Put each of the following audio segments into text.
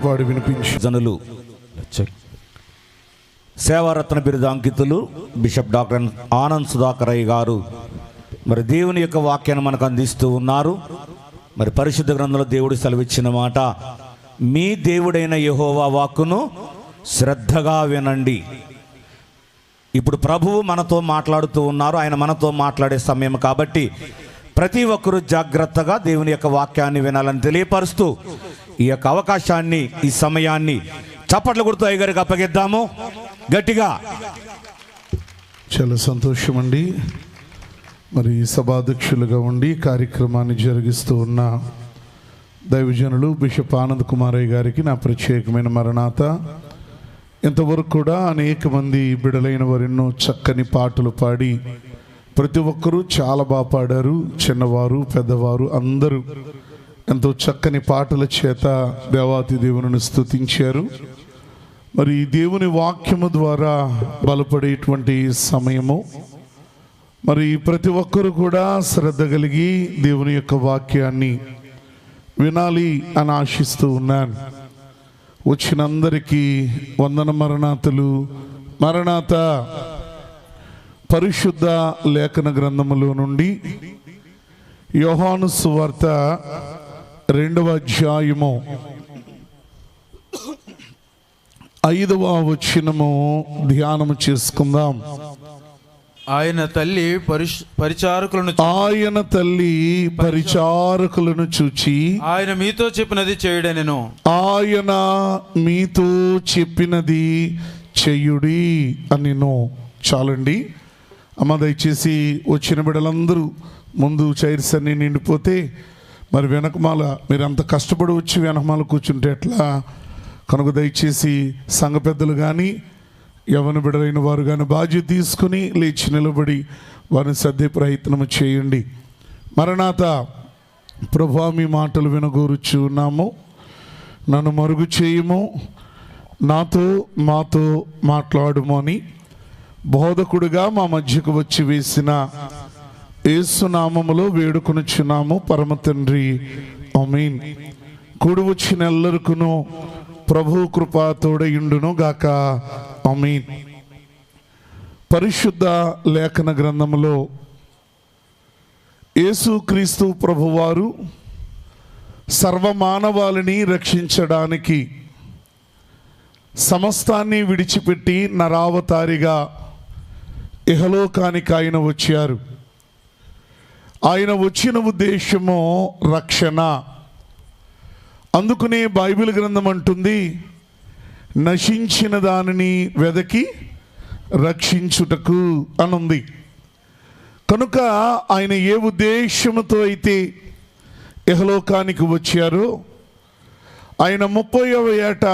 పాడి వినిపించి జనులు సేవారత్న బిరుదాంకితులు బిషప్ డాక్టర్ ఆనంద్ సుధాకరయ్య గారు మరి దేవుని యొక్క వాక్యాన్ని మనకు అందిస్తూ ఉన్నారు. మరి పరిశుద్ధ గ్రంథంలో దేవుడు సెలవిచ్చిన మాట, మీ దేవుడైన యెహోవా వాక్కును శ్రద్ధగా వినండి. ఇప్పుడు ప్రభువు మనతో మాట్లాడుతూ ఉన్నారు. ఆయన మనతో మాట్లాడే సమయం కాబట్టి ప్రతి ఒక్కరూ జాగ్రత్తగా దేవుని యొక్క వాక్యాన్ని వినాలని తెలియపరుస్తూ ఈ యొక్క అవకాశాన్ని, ఈ సమయాన్ని చప్పట్లు కొడుతూ అయ్యగారికి అప్పగిద్దాము గట్టిగా. చాలా సంతోషం అండి. మరి సభాధ్యక్షులుగా ఉండి కార్యక్రమాన్ని జరిగిస్తూ ఉన్న దైవజనులు బిషప్ ఆనంద్ కుమారయ్య గారికి నా ప్రత్యేకమైన మరణాత. ఇంతవరకు కూడా అనేక మంది బిడలైన వారు ఎన్నో చక్కని పాటలు పాడి ప్రతి ఒక్కరూ చాలా బాగా పాడారు. చిన్నవారు పెద్దవారు అందరూ ఎంతో చక్కని పాటల చేత దేవాతి దేవుని స్తుతించారు. మరి దేవుని వాక్యము ద్వారా బలపడేటువంటి సమయము. మరి ప్రతి ఒక్కరు కూడా శ్రద్ధ కలిగి దేవుని యొక్క వాక్యాన్ని వినాలి అని ఆశిస్తూ ఉన్నాను. వచ్చిన అందరికీ వందన మరణాతలు. మరణాత పరిశుద్ధ లేఖన గ్రంథములో నుండి యోహాను సువార్త 2వ అధ్యాయము 5వ వచనము ధ్యానము చేసుకుందాం. ఆయన తల్లి పరిచారకులను చూచి ఆయన మీతో చెప్పినది చేయుడనెను. ఆయన మీతో చెప్పినది చెయ్యుడి అనిను. చాలండి అమ్మ, దయచేసి వచ్చిన బిడ్డలందరూ ముందు చైర్స్ అన్ని నిండిపోతే మరి వెనకమాల మీరు అంత కష్టపడి వచ్చి వెనకమాల కూర్చుంటే ఎట్లా కనుక దయచేసి సంఘ పెద్దలు కానీ యవన బిడ్డలైన వారు కానీ బాధ్యత తీసుకుని లేచి నిలబడి వారిని సర్దే ప్రయత్నం చేయండి. మరణాత ప్రభువా, మీ మాటలు వినగోరుచున్నాము. నన్ను మరుగు చేయము, మాతో మాట్లాడుము అని బోధకుడుగా మా మధ్యకు వచ్చి వేసిన యేసు నామములో వేడుకొనుచున్నాము పరమ తండ్రి, ఆమేన్. కూడి వచ్చిన ఎల్లరికును ప్రభు కృప తోడయుండును గాక, ఆమేన్. పరిశుద్ధ లేఖన గ్రంథములో యేసుక్రీస్తు ప్రభువారు సర్వమానవాళిని రక్షించడానికి సమస్తాన్ని విడిచిపెట్టి నరావతారిగా ఇహలోకానికి ఆయన వచ్చారు. ఆయన వచ్చిన ఉద్దేశము రక్షణ. అందుకనే బైబిల్ గ్రంథం అంటుంది, నశించిన దానిని వెదకి రక్షించుటకు అనుంది. కనుక ఆయన ఏ ఉద్దేశముతో అయితే ఇహలోకానికి వచ్చారో ఆయన 30వ ఏట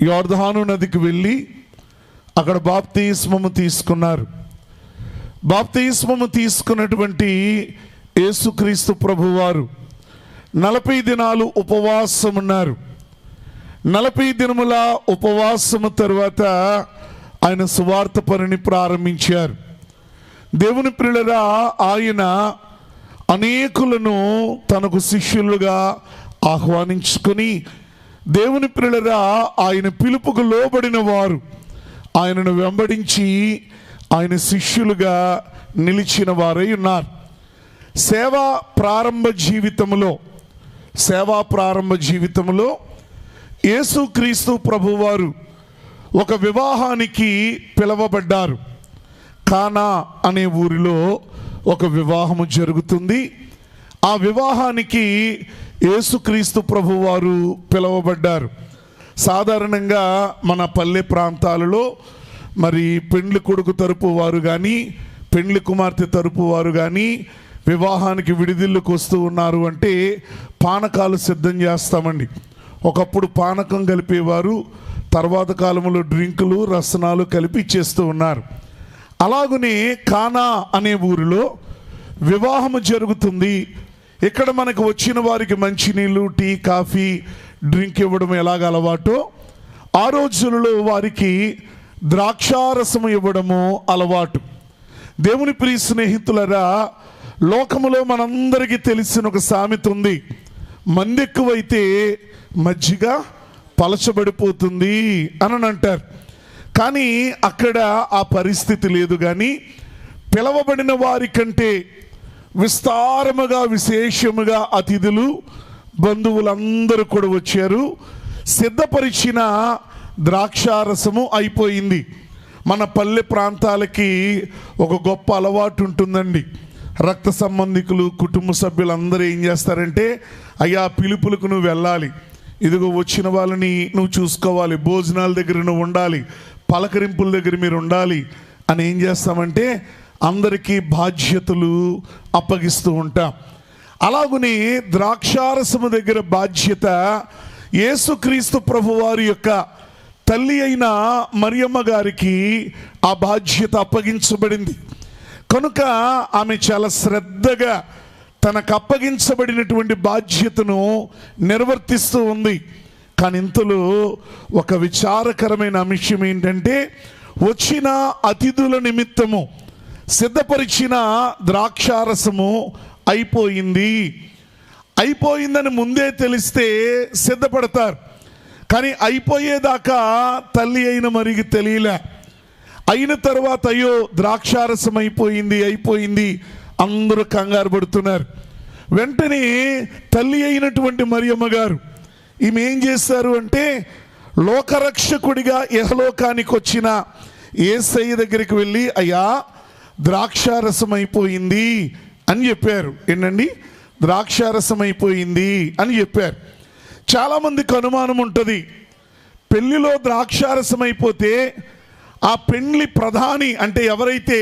యోర్దాను నదికి వెళ్ళి అక్కడ బాప్తిస్మము తీసుకున్నారు. బాప్తిస్మము తీసుకున్నటువంటి యేసుక్రీస్తు ప్రభువారు 40 దినాలు ఉపవాసం ఉన్నారు. 40 దినముల ఉపవాసము తరువాత ఆయన సువార్త పనిని ప్రారంభించారు. దేవుని ప్రియులారా, ఆయన అనేకులను తనకు శిష్యులుగా ఆహ్వానించుకొని, దేవుని ప్రియులారా, ఆయన పిలుపుకు లోబడిన వారు ఆయనను వెంబడించి ఆయన శిష్యులుగా నిలిచిన వారై ఉన్నారు. సేవా ప్రారంభ జీవితంలో యేసుక్రీస్తు ప్రభువారు ఒక వివాహానికి పిలవబడ్డారు. కానా అనే ఊరిలో ఒక వివాహము జరుగుతుంది. ఆ వివాహానికి యేసుక్రీస్తు ప్రభువారు పిలవబడ్డారు. సాధారణంగా మన పల్లె ప్రాంతాలలో మరి పెండ్లి కొడుకు తరపు వారు కానీ పెండ్లి కుమార్తె తరపు వారు కానీ వివాహానికి విడిదిల్లుకు వస్తూ ఉన్నారు అంటే పానకాలు సిద్ధం చేస్తామండి. ఒకప్పుడు పానకం కలిపేవారు, తర్వాత కాలంలో డ్రింకులు రసనాలు కలిపి ఇచ్చేస్తూ ఉన్నారు. అలాగనే కానా అనే ఊరిలో వివాహము జరుగుతుంది. ఇక్కడ మనకు వచ్చిన వారికి మంచినీళ్ళు, టీ, కాఫీ, డ్రింక్ ఇవ్వడం ఎలాగ అలవాటో ఆ రోజులలో వారికి ద్రాక్షారసము ఇవ్వడము అలవాటు. దేవుని ప్రియ స్నేహితులరా, లోకములో మనందరికీ తెలిసిన ఒక సామెత ఉంది, మంది ఎక్కువైతే మజ్జిగ పలచబడిపోతుంది అని అంటారు. కానీ అక్కడ ఆ పరిస్థితి లేదు. కానీ పిలవబడిన వారి కంటే విస్తారముగా విశేషముగా అతిథులు బంధువులందరూ కూడా వచ్చారు. సిద్ధపరిచిన ద్రాక్షారసము అయిపోయింది. మన పల్లె ప్రాంతాలకి ఒక గొప్ప అలవాటు ఉంటుందండి. రక్త సంబంధికులు, కుటుంబ సభ్యులందరూ ఏం చేస్తారంటే, అయ్యా పిలుపులకు నువ్వు వెళ్ళాలి, ఇదిగో వచ్చిన వాళ్ళని నువ్వు చూసుకోవాలి, భోజనాల దగ్గర నువ్వు ఉండాలి, పలకరింపుల దగ్గర మీరు ఉండాలి అని ఏం చేస్తామంటే అందరికీ బాధ్యతలు అప్పగిస్తూ ఉంటాం. అలాగుని ద్రాక్షారసము దగ్గర బాధ్యత యేసుక్రీస్తు ప్రభువారి యొక్క తల్లి అయిన మరియమ్మ గారికి ఆ బాధ్యత అప్పగించబడింది. కనుక ఆమె చాలా శ్రద్ధగా తనకు అప్పగించబడినటువంటి బాధ్యతను నిర్వర్తిస్తూ ఉంది. కానీ ఇంతలో ఒక విచారకరమైన అంశం ఏంటంటే, వచ్చిన అతిథుల నిమిత్తము సిద్ధపరిచిన ద్రాక్షారసము అయిపోయిందని ముందే తెలిస్తే సిద్ధపడతారు. కానీ అయిపోయేదాకా తల్లి అయిన మరికి తెలియలే. అయిన తర్వాత అయ్యో ద్రాక్షారసం అయిపోయింది అందరూ కంగారు పడుతున్నారు. వెంటనే తల్లి అయినటువంటి మరియమ్మ గారు ఈమె ఏం చేస్తారు అంటే, లోకరక్షకుడిగా యెహలోకానికి వచ్చిన యేసయ్య దగ్గరికి వెళ్ళి, అయ్యా ద్రాక్షారసం అయిపోయింది అని చెప్పారు. ఏంటండి, ద్రాక్షారసం అయిపోయింది అని చెప్పారు. చాలామందికి అనుమానం ఉంటుంది, పెళ్లిలో ద్రాక్షారసం అయిపోతే ఆ పెండ్లి ప్రధాని అంటే ఎవరైతే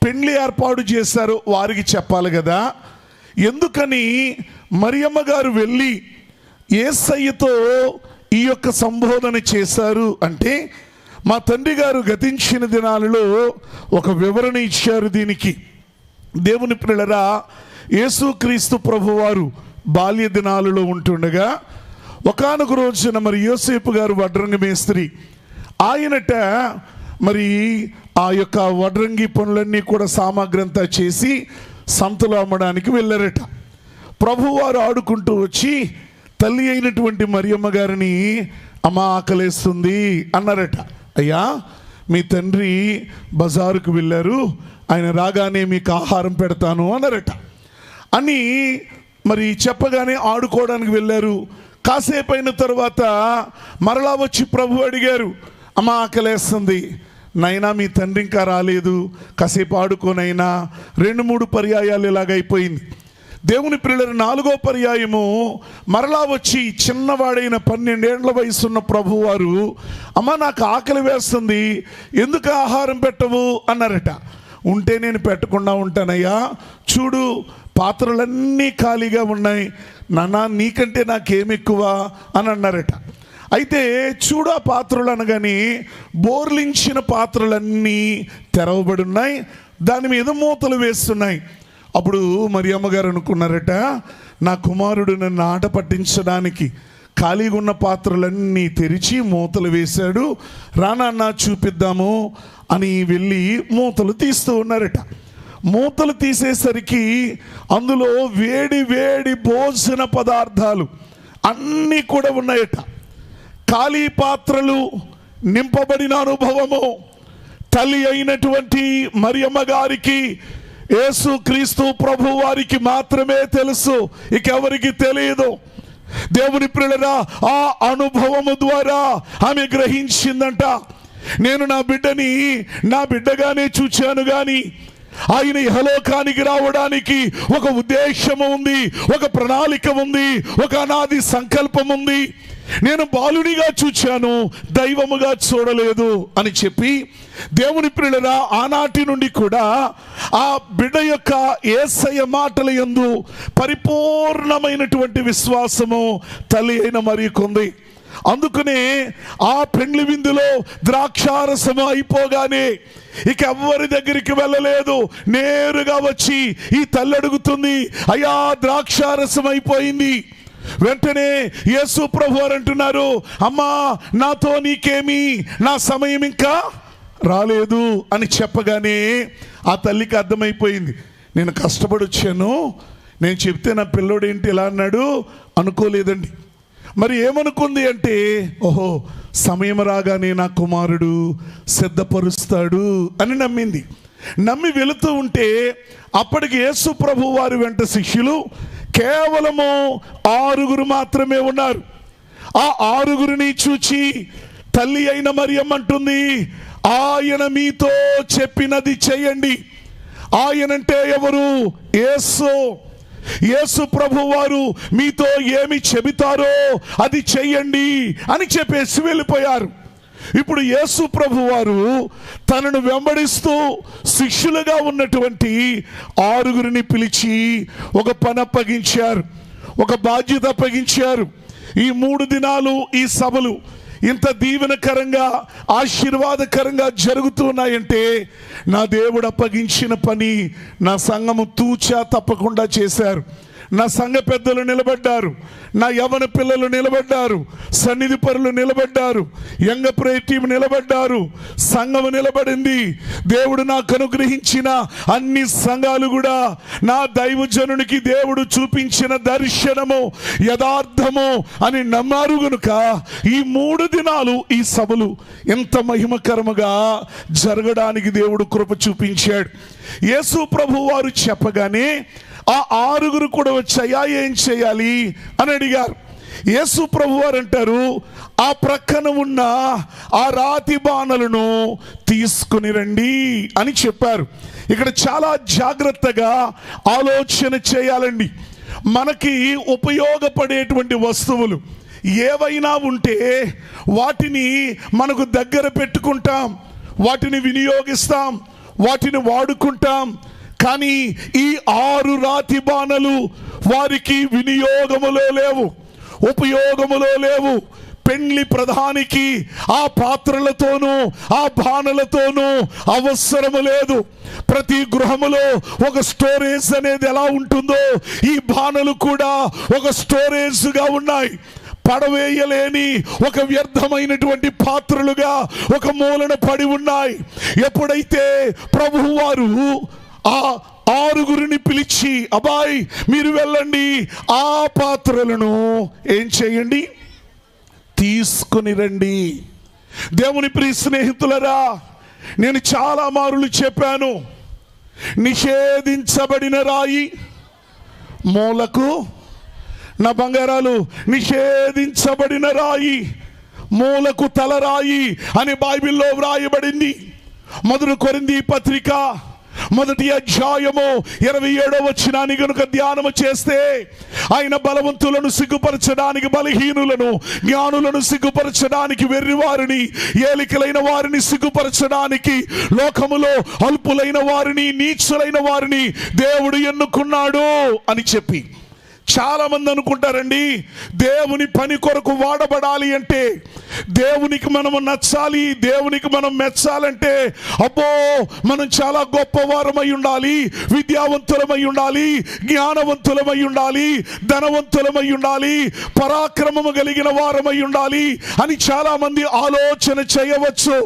పెండ్లి ఏర్పాటు చేశారో వారికి చెప్పాలి కదా. ఎందుకని మరియమ్మ గారు వెళ్ళి యేసయ్యతో ఈ యొక్క సంబోధన చేశారు అంటే, మా తండ్రి గారు గతించిన దినాలలో ఒక వివరణ ఇచ్చారు దీనికి. దేవుని పిల్లరా, యేసుక్రీస్తు ప్రభువారు బాల్య దినాలలో ఉంటుండగా ఒకానొక రోజున మరి యోసేపు గారు వడ్రంగి మేస్త్రి, ఆయనట మరి ఆ యొక్క వడ్రంగి పనులన్నీ కూడా సామాగ్రి అంతా చేసి సంతలో అమ్మడానికి వెళ్ళారట. ప్రభువారు ఆడుకుంటూ వచ్చి తల్లి అయినటువంటి మరియమ్మ గారిని, అమ్మ ఆకలేస్తుంది అన్నారట. అయ్యా మీ తండ్రి బజారుకు వెళ్ళారు, ఆయన రాగానే మీకు ఆహారం పెడతాను అన్నారట. అని మరి చెప్పగానే ఆడుకోవడానికి వెళ్ళారు. కాసేపు అయిన తర్వాత మరలా వచ్చి ప్రభు అడిగారు, అమ్మ ఆకలేస్తుంది. నైనా మీ తండ్రి ఇంకా రాలేదు, కాసేపు ఆడుకోనైనా. 2-3 పర్యాయాలు ఇలాగైపోయింది. దేవుని పిల్లల 4వ పర్యాయము మరలా వచ్చి చిన్నవాడైన 12 ఏళ్ల వయసున్న ప్రభువారు, అమ్మ నాకు ఆకలి వేస్తుంది, ఎందుకు ఆహారం పెట్టవు అన్నారట. ఉంటే నేను పెట్టకుండా ఉంటానయ్యా, చూడు పాత్రలన్నీ ఖాళీగా ఉన్నాయి, నాన్న నీకంటే నాకేం ఎక్కువ అని అన్నారట. అయితే చూడు ఆ పాత్రలు అనగానే బోర్లించిన పాత్రలన్నీ తెరవబడి ఉన్నాయి, దాని మీద మూతలు వేస్తున్నాయి. అప్పుడు మరియమ్మ గారు అనుకున్నారట, నా కుమారుడు నన్ను ఆట పట్టించడానికి ఖాళీగా ఉన్న పాత్రలన్నీ తెరిచి మూతలు వేశాడు, రానన్నా చూపిద్దాము అని వెళ్ళి మూతలు తీస్తూ ఉన్నారట. మూతలు తీసేసరికి అందులో వేడి వేడి భోజన పదార్థాలు అన్నీ కూడా ఉన్నాయట. ఖాళీ పాత్రలు నింపబడిన అనుభవము తల్లి అయినటువంటి మరియమ్మ గారికి, యేసుక్రీస్తు ప్రభు వారికి మాత్రమే తెలుసు, ఇకెవరికి తెలియదు. దేవుని ప్రియులారా, ఆ అనుభవము ద్వారా ఆమె గ్రహించిందంట, నేను నా బిడ్డని నా బిడ్డగానే చూచాను, కానీ ఆయన ఇహలోకానికి రావడానికి ఒక ఉద్దేశము ఉంది, ఒక ప్రణాళిక ఉంది, ఒక అనాది సంకల్పం ఉంది. నేను బాలునిగా చూచాను, దైవముగా చూడలేదు అని చెప్పి దేవుని ప్రియులారా, ఆనాటి నుండి కూడా ఆ బిడ్డ యొక్క యేసయ్య మాటల యందు పరిపూర్ణమైనటువంటి విశ్వాసము తల్లి అయిన మరియుకుంది. అందుకనే ఆ పెండ్లి విందులో ద్రాక్షారసము అయిపోగానే ఇక ఎవ్వరి దగ్గరికి వెళ్ళలేదు, నేరుగా వచ్చి ఈ తల్లి అడుగుతుంది, అయ్యా ద్రాక్షారసం అయిపోయింది. వెంటనే యేసు ప్రభు వారు అంటున్నారు, అమ్మా నాతో నీకేమి, నా సమయం ఇంకా రాలేదు అని చెప్పగానే ఆ తల్లికి అర్థమైపోయింది, నేను కష్టపడి వచ్చాను, నేను చెప్తే నా పిల్లోడు ఏంటి ఇలా అన్నాడు అనుకోలేదండి. మరి ఏమనుకుంది అంటే, ఓహో సమయం రాగానే నా కుమారుడు సిద్ధపరుస్తాడు అని నమ్మింది. నమ్మి వెళుతూ ఉంటే అప్పటికి యేసు ప్రభు వారి వెంట శిష్యులు కేవలము 6 మాత్రమే ఉన్నారు. ఆ 6 చూచి తల్లి అయిన మరియమ్మ అంటుంది, ఆయన మీతో చెప్పినది చేయండి. ఆయనంటే ఎవరు? యేసు. యేసు ప్రభు వారు మీతో ఏమి చెబుతారో అది చెయ్యండి అని చెప్పేసి వెళ్ళిపోయారు. ఇప్పుడు యేసు ప్రభు వారు తనను వెంబడిస్తూ శిష్యులుగా ఉన్నటువంటి 6 పిలిచి ఒక పని అప్పగించారు, ఒక బాధ్యత అప్పగించారు. ఈ 3 దినాలు ఈ సభలు ఇంత దీవెనకరంగా ఆశీర్వాదకరంగా జరుగుతున్నాయంటే నా దేవుడు అప్పగించిన పని నా సంఘము తూచా తప్పకుండా చేశారు. నా సంఘ పెద్దలు నిలబడ్డారు, నా యవన పిల్లలు నిలబడ్డారు, సన్నిధి పరులు నిలబడ్డారు, యంగ ప్రేయర్ టీం నిలబడ్డారు, సంఘము నిలబడింది. దేవుడు నాకు అనుగ్రహించిన అన్ని సంఘాలు కూడా నా దైవజనునికి దేవుడు చూపించిన దర్శనము యథార్థము అని నమ్మారు గనుక ఈ 3 దినాలు ఈ సభలు ఎంత మహిమకరముగా జరగడానికి దేవుడు కృప చూపించాడు. యేసు ప్రభు వారు చెప్పగానే ఆ 6 కూడా వచ్చాయా, ఏం చేయాలి అని అడిగారు. యేసు ప్రభు వారు అంటారు, ఆ ప్రక్కన ఉన్న ఆ రాతి బాణలను తీసుకుని రండి అని చెప్పారు. ఇక్కడ చాలా జాగ్రత్తగా ఆలోచన చేయాలండి. మనకి ఉపయోగపడేటువంటి వస్తువులు ఏవైనా ఉంటే వాటిని మనకు దగ్గర పెట్టుకుంటాం, వాటిని వినియోగిస్తాం, వాటిని వాడుకుంటాం. కానీ ఈ 6 రాతి బాణలు వారికి వినియోగములో లేవు, ఉపయోగములో లేవు. పెండ్లి ప్రధానికి ఆ పాత్రలతోనూ ఆ బాణలతోనూ అవసరము లేదు. ప్రతి గృహములో ఒక స్టోరేజ్ అనేది ఎలా ఉంటుందో ఈ బాణలు కూడా ఒక స్టోరేజ్గా ఉన్నాయి. పడవేయలేని ఒక వ్యర్థమైనటువంటి పాత్రలుగా ఒక మూలన పడి ఉన్నాయి. ఎప్పుడైతే ప్రభువు వారు ఆ 6 పిలిచి, అబ్బాయి మీరు వెళ్ళండి, ఆ పాత్రలను ఏం చేయండి, తీసుకుని రండి. దేవుని ప్రియ స్నేహితులరా, నేను చాలా మారులు చెప్పాను, నిషేధించబడిన రాయి మూలకు, నా బంగారాలు, నిషేధించబడిన రాయి మూలకు తలరాయి అని బైబిల్లో వ్రాయబడింది. 1 కొరింథీ పత్రిక 1వ అధ్యాయము 27వ వచనాన్ని గనుక ధ్యానము చేస్తే, ఆయన బలవంతులను సిగ్గుపరచడానికి బలహీనులను, జ్ఞానులను సిగ్గుపరచడానికి వెర్రివారిని, ఏలికలైన వారిని సిగ్గుపరచడానికి లోకములో అల్పులైన వారిని, నీచులైన వారిని దేవుడు ఎన్నుకున్నాడు అని చెప్పి, చాలా మంది అనుకుంటారండి దేవుని పని కొరకు వాడబడాలి అంటే, దేవునికి మనము నచ్చాలి, దేవునికి మనం మెచ్చాలంటే అబ్బో మనం చాలా గొప్పవారమై ఉండాలి, విద్యావంతులమై ఉండాలి, జ్ఞానవంతులమై ఉండాలి, ధనవంతులమై ఉండాలి, పరాక్రమము కలిగిన వారమై ఉండాలి అని చాలా మంది ఆలోచన చేయవచ్చు.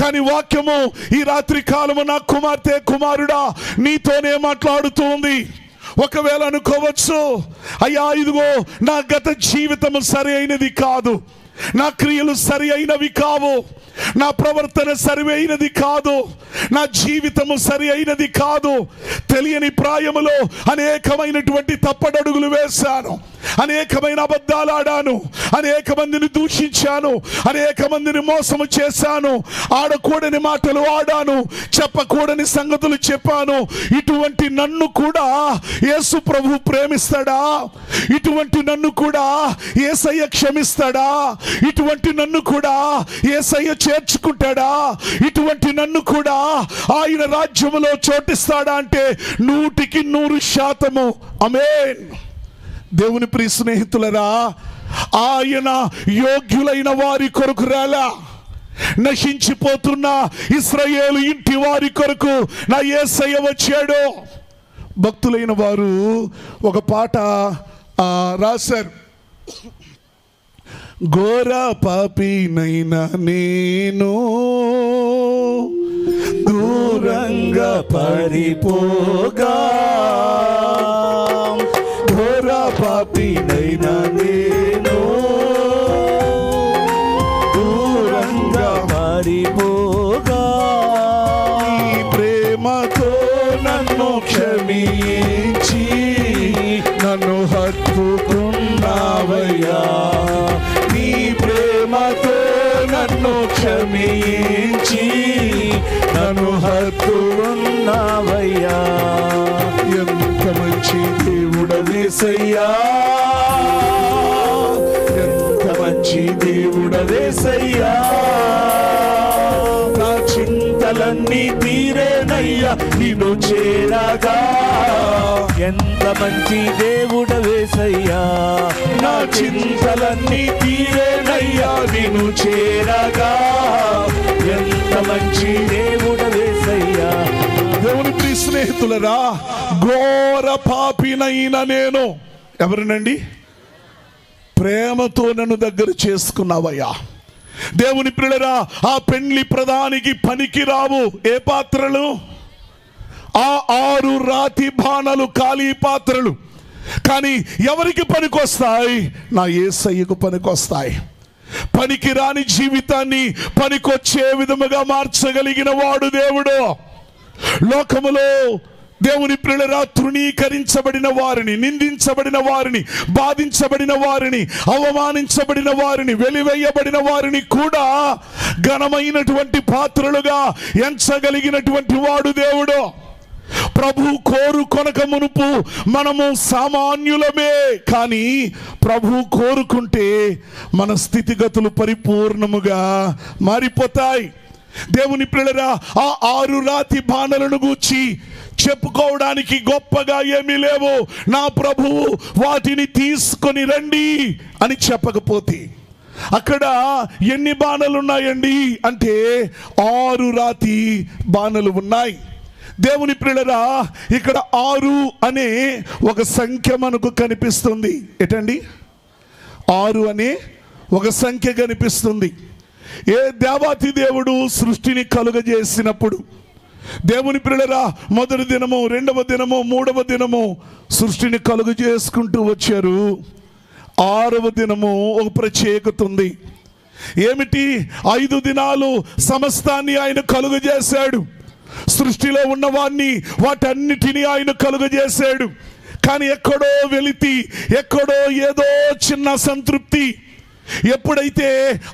కానీ వాక్యము ఈ రాత్రి కాలము నా కుమార్తె, కుమారుడా నీతోనే మాట్లాడుతూ ఉంది. ఒకవేళ అనుకోవచ్చు, అయ్యా ఇదిగో నా గత జీవితము సరి అయినది కాదు, నా క్రియలు సరి అయినవి కావు, నా ప్రవర్తన సరి అయినది కాదు, నా జీవితము సరి అయినది కాదు, తెలియని ప్రాయములో అనేకమైనటువంటి తప్పడడుగులు వేశాను, అనేకమైన అబద్ధాలు ఆడాను, అనేక మందిని దూషించాను, అనేక మందిని మోసము చేశాను, ఆడకూడని మాటలు ఆడాను, చెప్పకూడని సంగతులు చెప్పాను. ఇటువంటి నన్ను కూడా యేసు ప్రభు ప్రేమిస్తాడా? ఇటువంటి నన్ను కూడా యేసయ్య క్షమిస్తాడా? ఇటువంటి నన్ను కూడా యేసయ్య చేర్చుకుంటాడా? ఇటువంటి నన్ను కూడా ఆయన రాజ్యములో చోటిస్తాడా అంటే 100% ఆమేన్. దేవుని ప్రియ స్నేహితులరా, ఆయన యోగ్యులైన వారి కొరకు రాలా, నశించిపోతున్న ఇశ్రాయేలు ఇంటి వారి కొరకు నా యేసయ్య వచ్చాడు. భక్తులైన వారు ఒక పాట రాశారు, ఘోర పాపినైనా నేను దూరంగా పడిపోగా, ఘోర పాపినైనా నేను నన్ను క్షమించి నన్ను హత్తుకున్నావయ్యా. ఎంత మంచి దేవుడవేసయ్యా, ఎంత మంచి దేవుడవేసయ్యా. నా చింతలన్నీ తీరేనయ్యా నిన్ను చేరగా. ఎంత మంచి దేవుడవేసయ్యా, నా చింతలన్నీ తీరేనయ్యా నిన్ను చేరగా. ఎంత మంచి దేవుడవేసయ్యా. దేవుని ప్రియ స్నేహితులరా, ఘోర పాపినైన నేను, ఎవరినండి? ప్రేమతో నన్ను దగ్గర చేసుకున్నావయ్యా. దేవుని ప్రియులరా, ఆ పెండ్లి ప్రధానికి పనికి రావు ఏ పాత్రలు? ఆ 6 రాతి బాణలు ఖాళీ పాత్రలు. కానీ ఎవరికి పనికొస్తాయి? నా యేసయ్యకు పనికొస్తాయి. పనికి రాని జీవితాన్ని పనికొచ్చే విధముగా మార్చగలిగిన వాడు దేవుడు. లోకములో దేవుని ప్రియులరా, తృణీకరించబడిన వారిని, నిందించబడిన వారిని, బాధించబడిన వారిని, అవమానించబడిన వారిని, వెలివేయబడిన వారిని కూడా ఘనమైనటువంటి పాత్రలుగా ఎంచగలిగినటువంటి వాడు దేవుడు. ప్రభు కోరుకొనక మునుపు మనము సామాన్యులమే, కానీ ప్రభు కోరుకుంటే మన స్థితిగతులు పరిపూర్ణముగా మారిపోతాయి. దేవుని ప్రియులరా, ఆ 6 రాతి బాణలను గూర్చి చెప్పుకోవడానికి గొప్పగా ఏమీ లేవు. నా ప్రభువు వాటిని తీసుకొని రండి అని చెప్పకపోతే, అక్కడ ఎన్ని బాణలు ఉన్నాయండి అంటే 6 రాతి బాణలు ఉన్నాయి. దేవుని ప్రియులరా, ఇక్కడ 6 అనే ఒక సంఖ్య మనకు కనిపిస్తుంది. ఎటండి? 6 అనే ఒక సంఖ్య కనిపిస్తుంది. ఏ దేవాతి దేవుడు సృష్టిని కలుగజేసినప్పుడు, దేవుని ప్రియులరా, మొదటి దినము, రెండవ దినము, మూడవ దినము సృష్టిని కలుగజేసుకుంటూ వచ్చారు. 6వ దినము ఒక ప్రత్యేకత ఉంది. ఏమిటి? 5 దినాలు సమస్తాన్ని ఆయన కలుగజేశాడు. సృష్టిలో ఉన్నవాన్ని, వాటన్నిటినీ ఆయన కలుగజేశాడు. కానీ ఎక్కడో వెలితి, ఎక్కడో ఏదో చిన్న సంతృప్తి. ఎప్పుడైతే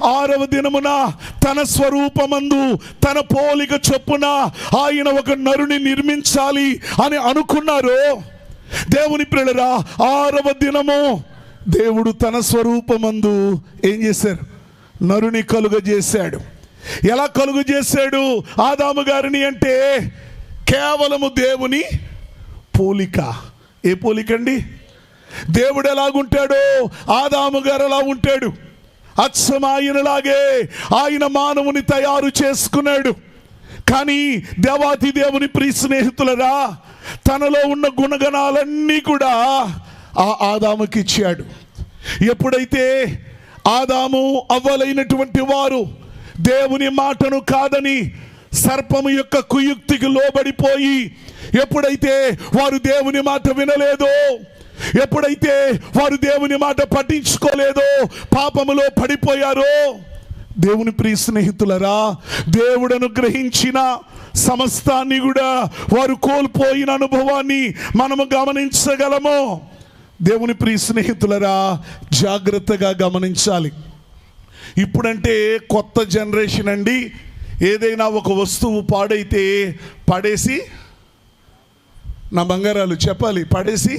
6వ దినమున తన స్వరూపమందు, తన పోలిక చొప్పున ఆయన ఒక నరుని నిర్మించాలి అని అనుకున్నారో, దేవుని ప్రియులరా, 6వ దినము దేవుడు తన స్వరూపమందు ఏం చేశారు? నరుని కలుగజేశాడు. ఎలా కలుగజేశాడు ఆదాము గారిని అంటే, కేవలము దేవుని పోలిక. ఏ పోలికండి? దేవుడు ఎలాగుంటాడో ఆదాము గారు అలా ఉంటాడు. అచ్చం ఆయనలాగే ఆయన మానవుని తయారు చేసుకున్నాడు. కానీ దేవాతి దేవుని ప్రియ స్నేహితులరా, తనలో ఉన్న గుణగణాలన్నీ కూడా ఆ ఆదాముకి ఇచ్చాడు. ఎప్పుడైతే ఆదాము అవ్వలైనటువంటి వారు దేవుని మాటను కాదని సర్పము యొక్క కుయుక్తికి లోబడిపోయి, ఎప్పుడైతే వారు దేవుని మాట వినలేదో, ఎప్పుడైతే వారు దేవుని మాట పట్టించుకోలేదో, పాపములో పడిపోయారో, దేవుని ప్రియ స్నేహితులరా, దేవుడను గ్రహించిన సమస్తాన్ని కూడా వారు కోల్పోయిన అనుభవాన్ని మనము గమనించగలము. దేవుని ప్రియ స్నేహితులరా, జాగ్రత్తగా గమనించాలి. ఇప్పుడంటే కొత్త జనరేషన్ అండి. ఏదైనా ఒక వస్తువు పాడైతే పడేసి, నా బంగారాలు చెప్పాలి, పడేసి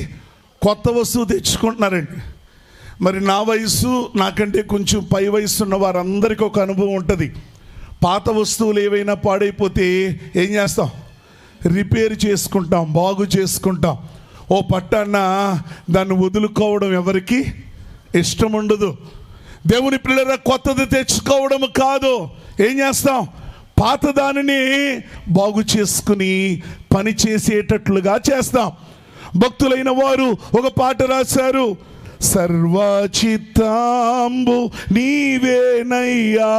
కొత్త వస్తువు తెచ్చుకుంటున్నారండి. మరి నా వయసు, నాకంటే కొంచెం పై వయసు ఉన్న వారందరికీ ఒక అనుభవం ఉంటుంది. పాత వస్తువులు ఏవైనా పాడైపోతే ఏం చేస్తాం? రిపేర్ చేసుకుంటాం, బాగు చేసుకుంటాం. ఓ పట్టాన్న దాన్ని వదులుకోవడం ఎవరికి ఇష్టం ఉండదు. దేవుని పిల్లల కొత్తది తెచ్చుకోవడం కాదు, ఏం చేస్తాం? పాత దానిని బాగు చేసుకుని పని చేసేటట్లుగా చేస్తాం. భక్తులైన వారు ఒక పాట రాశారు, సర్వచిత్తాంబు నీవేనయ్యా,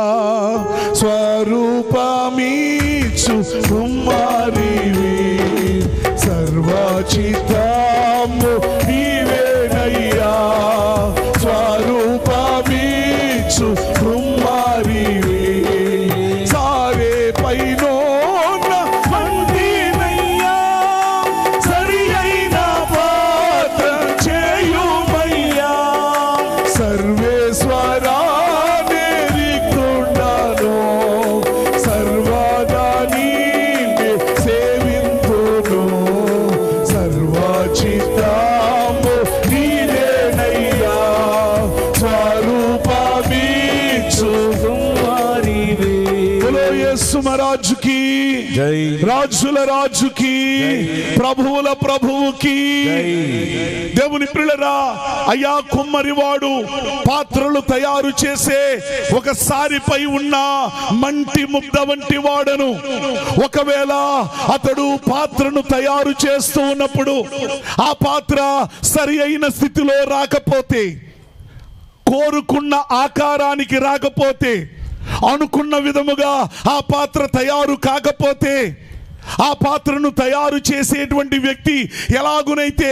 స్వరూపమీచు కుమారివి, సర్వచిత్తాంబు నీవేనయ్యా, స్వరూపమీచు కుమారివి, సారే పైనో సర్వేశ్వరా యేసు మహారాజుకి జై. రాజుల రాజుకి ప్రభువుల ప్రభువుకి. దేవుని పిల్లరా, అయ్యా కుమ్మరివాడు పాత్రలు తయారు చేసే ఒకసారిపై ఉన్న మంటి ముద్ద వంటి వాడను. ఒకవేళ అతడు పాత్రను తయారు చేస్తూ ఉన్నప్పుడు ఆ పాత్ర సరి అయిన స్థితిలో రాకపోతే, కోరుకున్న ఆకారానికి రాకపోతే, అనుకున్న విధముగా ఆ పాత్ర తయారు కాకపోతే, ఆ పాత్రను తయారు చేసేటువంటి వ్యక్తి ఎలాగునైతే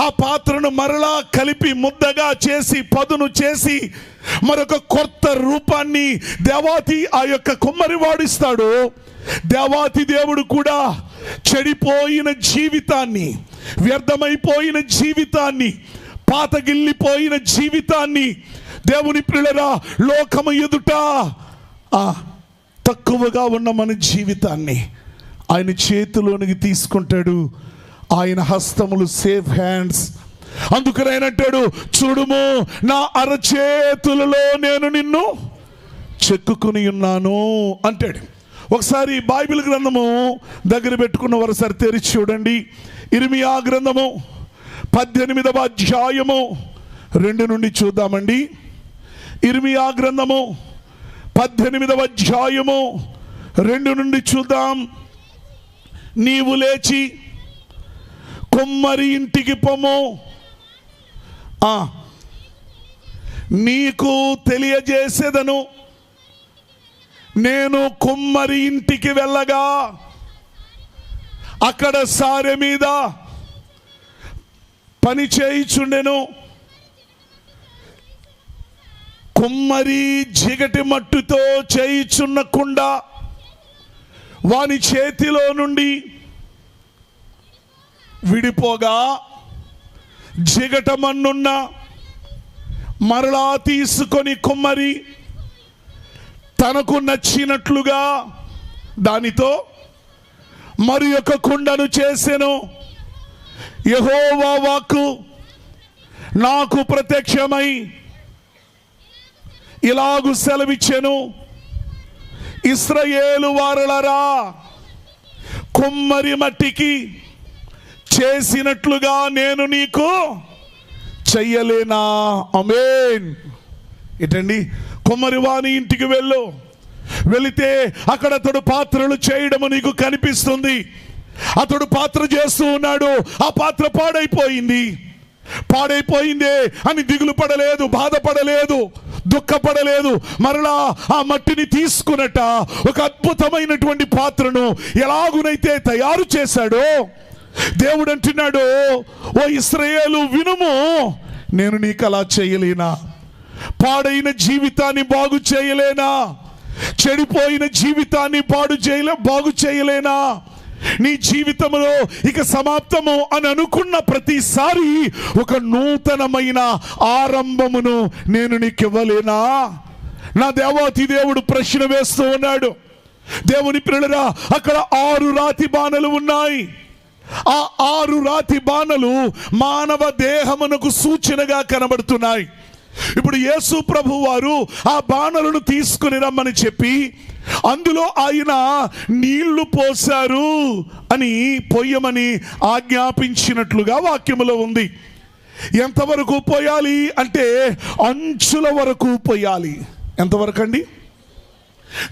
ఆ పాత్రను మరలా కలిపి ముద్దగా చేసి పదును చేసి మరొక కొత్త రూపాన్ని దేవాతి ఆ యొక్క కుమ్మరివాడిస్తాడు, దేవాతి దేవుడు కూడా చెడిపోయిన జీవితాన్ని, వ్యర్థమైపోయిన జీవితాన్ని, పాతగిల్లిపోయిన జీవితాన్ని, దేవుని పిల్లరా లోకము ఎదుట తక్కువగా ఉన్న మన జీవితాన్ని ఆయన చేతిలోనికి తీసుకుంటాడు. ఆయన హస్తములు సేఫ్ హ్యాండ్స్. అందుకని ఆయన అంటాడు, చూడుము నా అరచేతులలో నేను నిన్ను చెక్కుకుని ఉన్నాను అంటాడు. ఒకసారి బైబిల్ గ్రంథము దగ్గర పెట్టుకున్న వారు తెరిచి చూడండి. ఇర్మియా గ్రంథము 18వ అధ్యాయము 2 నుండి చూద్దామండి. ఇర్మియా గ్రంథము 18వ అధ్యాయము 2 నుండి చూద్దాం. నీవు లేచి కుమ్మరి ఇంటికి పొమ్ము, నీకు తెలియజేసేదను. నేను కుమ్మరి ఇంటికి వెళ్ళగా అక్కడ సారె మీద పని చేయిచుండెను. కుమ్మరి జిగటి మట్టుతో చేయిచున్న కుండ వాని చేతిలో నుండి విడిపోగా జిగటమన్నున్న మరలా తీసుకొని కుమ్మరి తనకు నచ్చినట్లుగా దానితో మరి ఒక కుండను చేసెను. యెహోవా వాక్కు నాకు ప్రత్యక్షమై ఇలాగు సెలవిచ్చెను, ఇశ్రాయేలు వారలారా, కుమ్మరి మట్టికి చేసినట్లుగా నేను నీకు చెయ్యలేనా? ఆమేన్. ఏంటండి, కుమ్మరి వాని ఇంటికి వెళితే అక్కడ అతడు పాత్రలు చేయడము నీకు కనిపిస్తుంది. అతడు పాత్ర చేస్తూ ఉన్నాడు, ఆ పాత్ర పాడైపోయిందే అని దిగులు పడలేదు, బాధపడలేదు, దుఃఖపడలేదు. మరలా ఆ మట్టిని తీసుకున్నట ఒక అద్భుతమైనటువంటి పాత్రను ఎలాగునైతే తయారు చేశాడో దేవుడు అంటున్నాడు, ఓ ఇశ్రాయేలు వినుము, నేను నీకు అలా చేయలేనా? పాడైన జీవితాన్ని బాగు చేయలేనా? చెడిపోయిన జీవితాన్ని బాగు చేయలేనా? నీ జీవితంలో ఇక సమాప్తము అని అనుకున్న ప్రతిసారి ఒక నూతనమైన ఆరంభమును నేను నీకు ఇవ్వలేనా? నా దేవాతి దేవుడు ప్రశ్న వేస్తూ ఉన్నాడు. దేవుని పిల్లరా, అక్కడ 6 రాతి బాణలు ఉన్నాయి. ఆ 6 రాతి బాణలు మానవ దేహమునకు సూచనగా కనబడుతున్నాయి. ఇప్పుడు యేసు ప్రభు వారు ఆ బాణలను తీసుకుని రమ్మని చెప్పి అందులో ఆయన నీళ్లు పోశారు అని పొయ్యమని ఆజ్ఞాపించినట్లుగా వాక్యములో ఉంది. ఎంతవరకు పోయాలి అంటే అంచుల వరకు పోయాలి. ఎంతవరకు అండి?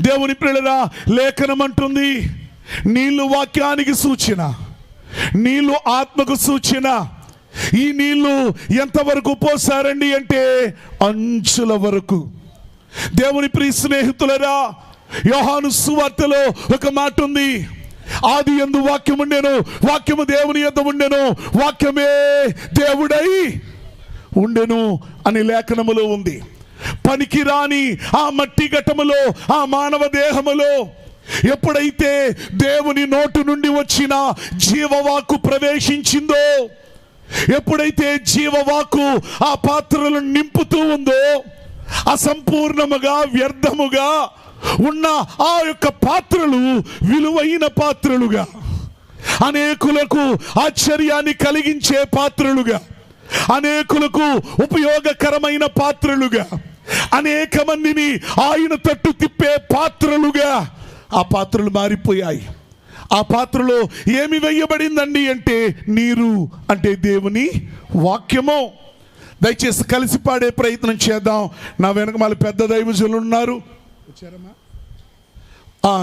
దేవుని ప్రియులారా, లేఖనం అంటుంది నీళ్లు వాక్యానికి సూచన, నీళ్లు ఆత్మకు సూచన. ఈ నీళ్లు ఎంతవరకు పోసారండి అంటే అంచుల వరకు. దేవుని ప్రియ స్నేహితులరా, యోహాను సువార్తలో ఒక మాట ఉంది, ఆది యందు వాక్యం ఉండెను, వాక్యము దేవుని యొద్ద ఉండెను, వాక్యమే దేవుడై ఉండెను అని లేఖనములో ఉంది. పనికిరాని ఆ మట్టి ఘటములో, ఆ మానవ దేహములో ఎప్పుడైతే దేవుని నోటు నుండి వచ్చిన జీవవాక్కు ప్రవేశించిందో, ఎప్పుడైతే జీవవాక్కు ఆ పాత్రలను నింపుతూ ఉందో, అసంపూర్ణముగా వ్యర్థముగా ఉన్న ఆ యొక్క పాత్రలు విలువైన పాత్రలుగా, అనేకులకు ఆశ్చర్యాన్ని కలిగించే పాత్రలుగా, అనేకులకు ఉపయోగకరమైన పాత్రలుగా, అనేక మందిని ఆయన తట్టు తిప్పే పాత్రలుగా ఆ పాత్రలు మారిపోయాయి. ఆ పాత్రలో ఏమి వేయబడిందండి అంటే నీరు, అంటే దేవుని వాక్యము. దయచేసి కలిసి పాడే ప్రయత్నం చేద్దాం. నా వెనక మళ్ళీ పెద్ద దైవజనులు ఉన్నారు,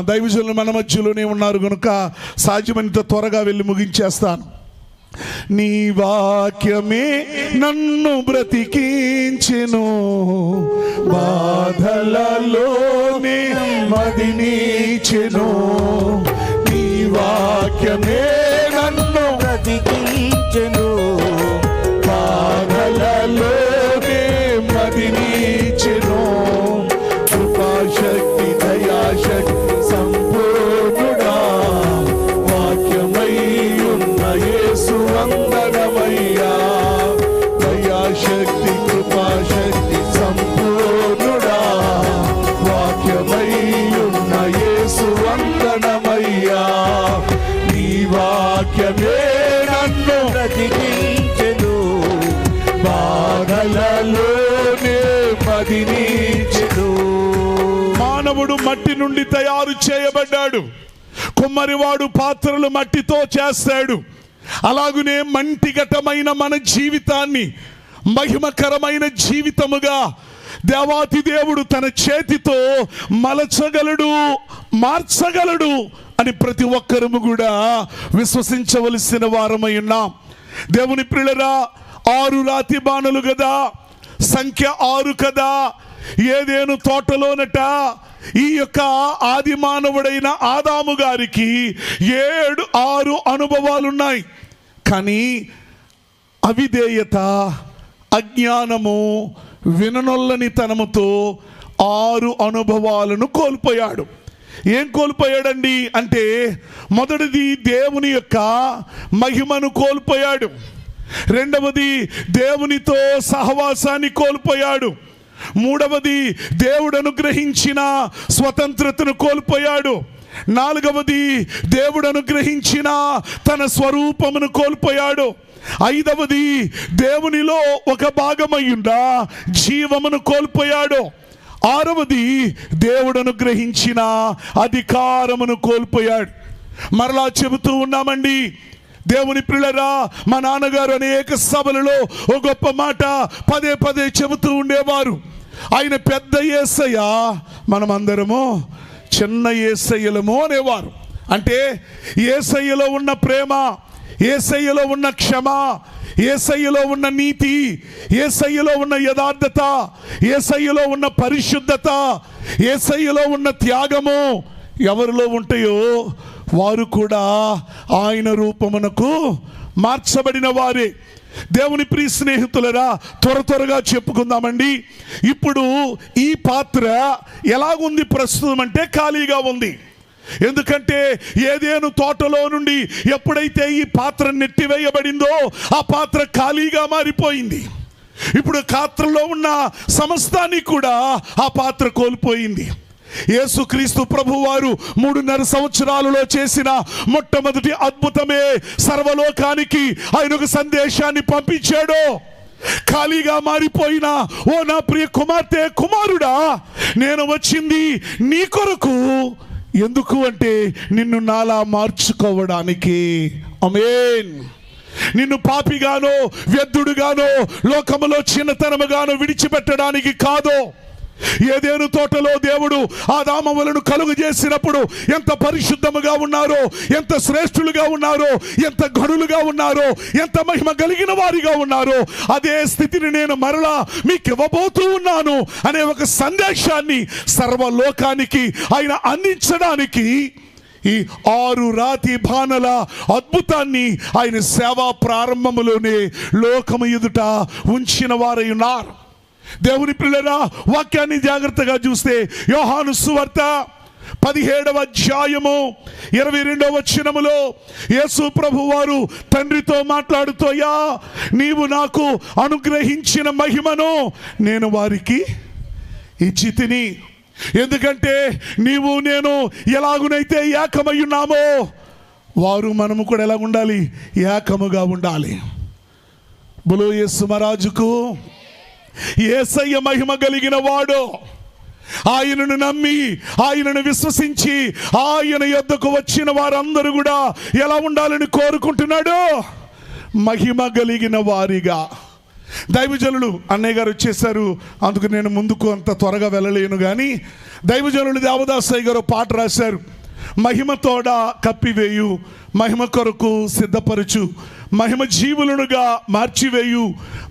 దైవజనులు మన మధ్యలోనే ఉన్నారు కనుక సాధ్యమైనంత త్వరగా వెళ్ళి ముగించేస్తాను. నీ వాక్యమే నన్ను బ్రతికించెను, బాధలలోనే మదినిచెను. నీ వాక్యమే నన్ను బ్రతికించెను, బాధలలోనే మదినిచెను. కృపాశక్తి దయాశక్తి సంపూర్ణుడా, వాక్యమై ఉన్న యేసు వందనమయ్యా. దయాశక్తి కృపాశక్తి సంపూర్ణుడా, వాక్యమై ఉన్న యేసు వందనమయ్యా. నీ వాక్యమే నన్ను బ్రతికించెను, బాధలలోనే మదినిచెను. మానవుడు మట్టి నుండి తయారు చేయబడ్డాడు. కుమ్మరివాడు పాత్రలు మట్టితో చేస్తాడు. అలాగునే మంటిఘటమైన మన జీవితాన్ని మహిమకరమైన జీవితముగా దేవాతి దేవుడు తన చేతితో మలచగలడు, మార్చగలడు అని ప్రతి ఒక్కరము కూడా విశ్వసించవలసిన వారమై ఉన్నాం. దేవుని ప్రియులారా, 6 రాతి బాణలు కదా, సంఖ్య 6 కదా. ఏదేను తోటలోనట ఈ యొక్క ఆది మానవుడైన ఆదాము గారికి 6 అనుభవాలున్నాయి. కానీ అవిధేయత, అజ్ఞానము, విననొల్లని తనముతో 6 అనుభవాలను కోల్పోయాడు. ఏం కోల్పోయాడండి అంటే, మొదటిది దేవుని యొక్క మహిమను కోల్పోయాడు. రెండవది దేవునితో సహవాసాన్ని కోల్పోయాడు. మూడవది దేవుడు అనుగ్రహించిన స్వతంత్రతను కోల్పోయాడు. నాలుగవది దేవుడు అనుగ్రహించిన తన స్వరూపమును కోల్పోయాడు. ఐదవది దేవునిలో ఒక భాగమయ్యుండా జీవమును కోల్పోయాడు. ఆరవది దేవుడు అనుగ్రహించిన అధికారమును కోల్పోయాడు. మరలా చెబుతూ ఉన్నామండి దేవుని ప్రియులారా, మా నాన్నగారు అనేక సభలలో ఒక గొప్ప మాట పదే పదే చెబుతూ ఉండేవారు. ఆయన పెద్ద యేసయ్య, మనమందరము చిన్న యేసయ్యలము అనేవారు. అంటే యేసయ్యలో ఉన్న ప్రేమ, యేసయ్యలో ఉన్న క్షమ, యేసయ్యలో ఉన్న నీతి, యేసయ్యలో ఉన్న యథార్థత, యేసయ్యలో ఉన్న పరిశుద్ధత, యేసయ్యలో ఉన్న త్యాగము ఎవరిలో ఉంటాయో వారు కూడా ఆయన రూపమునకు మార్చబడిన వారే. దేవుని ప్రియ స్నేహితులరా, త్వరగా చెప్పుకుందామండి. ఇప్పుడు ఈ పాత్ర ఎలాగుంది ప్రస్తుతం అంటే ఖాళీగా ఉంది. ఎందుకంటే ఏదేను తోటలో నుండి ఎప్పుడైతే ఈ పాత్ర నెట్టివేయబడిందో ఆ పాత్ర ఖాళీగా మారిపోయింది. ఇప్పుడు పాత్రలో ఉన్న సమస్తాన్ని కూడా ఆ పాత్ర కోల్పోయింది. యేసుక్రీస్తు ప్రభువారు 3.5 సంవత్సరాలలో చేసిన మొట్టమొదటి అద్భుతమే సర్వలోకానికి ఆయన ఒక సందేశాన్ని పంపించాడు. ఖాళీగా మారిపోయిన ఓ నా ప్రియ కుమార్తె, కుమారుడా, నేను వచ్చింది నీ కొరకు. ఎందుకు అంటే నిన్ను నాలా మార్చుకోవడానికి. ఆమేన్. నిన్ను పాపిగానో వ్యర్థుడుగానో లోకములో చిన్నతనముగానో విడిచిపెట్టడానికి కాదు. ఏదేను తోటలో దేవుడు ఆదామవలను కలుగు చేసినప్పుడు ఎంత పరిశుద్ధముగా ఉన్నారో, ఎంత శ్రేష్ఠులుగా ఉన్నారో, ఎంత గనులుగా ఉన్నారో, ఎంత మహిమ కలిగిన వారిగా ఉన్నారో, అదే స్థితిని నేను మరలా మీకు ఇవ్వబోతూ ఉన్నాను అనే ఒక సందేశాన్ని సర్వలోకానికి ఆయన అందించడానికి ఈ 6 రాతి బాణల అద్భుతాన్ని ఆయన సేవా ప్రారంభములోనే లోకము ఎదుట ఉంచిన వారై ఉన్నారు. దేవుని ప్రియులారా, వాక్యాన్ని జాగ్రత్తగా చూస్తే యోహాను సువార్త 17వ అధ్యాయము 22వ వచనములో యేసు ప్రభువారు తండ్రితో మాట్లాడుతూ, అయ్యా, నీవు నాకు అనుగ్రహించిన మహిమను నేను వారికి ఇచ్చి తిని. ఎందుకంటే నీవు నేను ఎలాగునైతే ఏకమై ఉన్నామో వారు మనము కూడా ఎలా ఉండాలి? ఏకముగా ఉండాలి. బులో యేసు మహారాజుకు. యేసయ్య మహిమ కలిగిన వాడు. ఆయనను నమ్మి, ఆయనను విశ్వసించి ఆయన యొద్దకు వచ్చిన వారందరూ కూడా ఎలా ఉండాలని కోరుకుంటున్నాడు? మహిమ కలిగిన వారిగా. దైవజనులు అన్నయ్య గారు వచ్చేసారు, అందుకు నేను ముందుకు అంత త్వరగా వెళ్ళలేను. కానీ దైవజనులు దేవదాసయ్య గారు పాట రాశారు, మహిమతోడ కప్పివేయు, మహిమ కొరకు సిద్ధపరచు, మహిమ జీవులనుగా మార్చివేయు,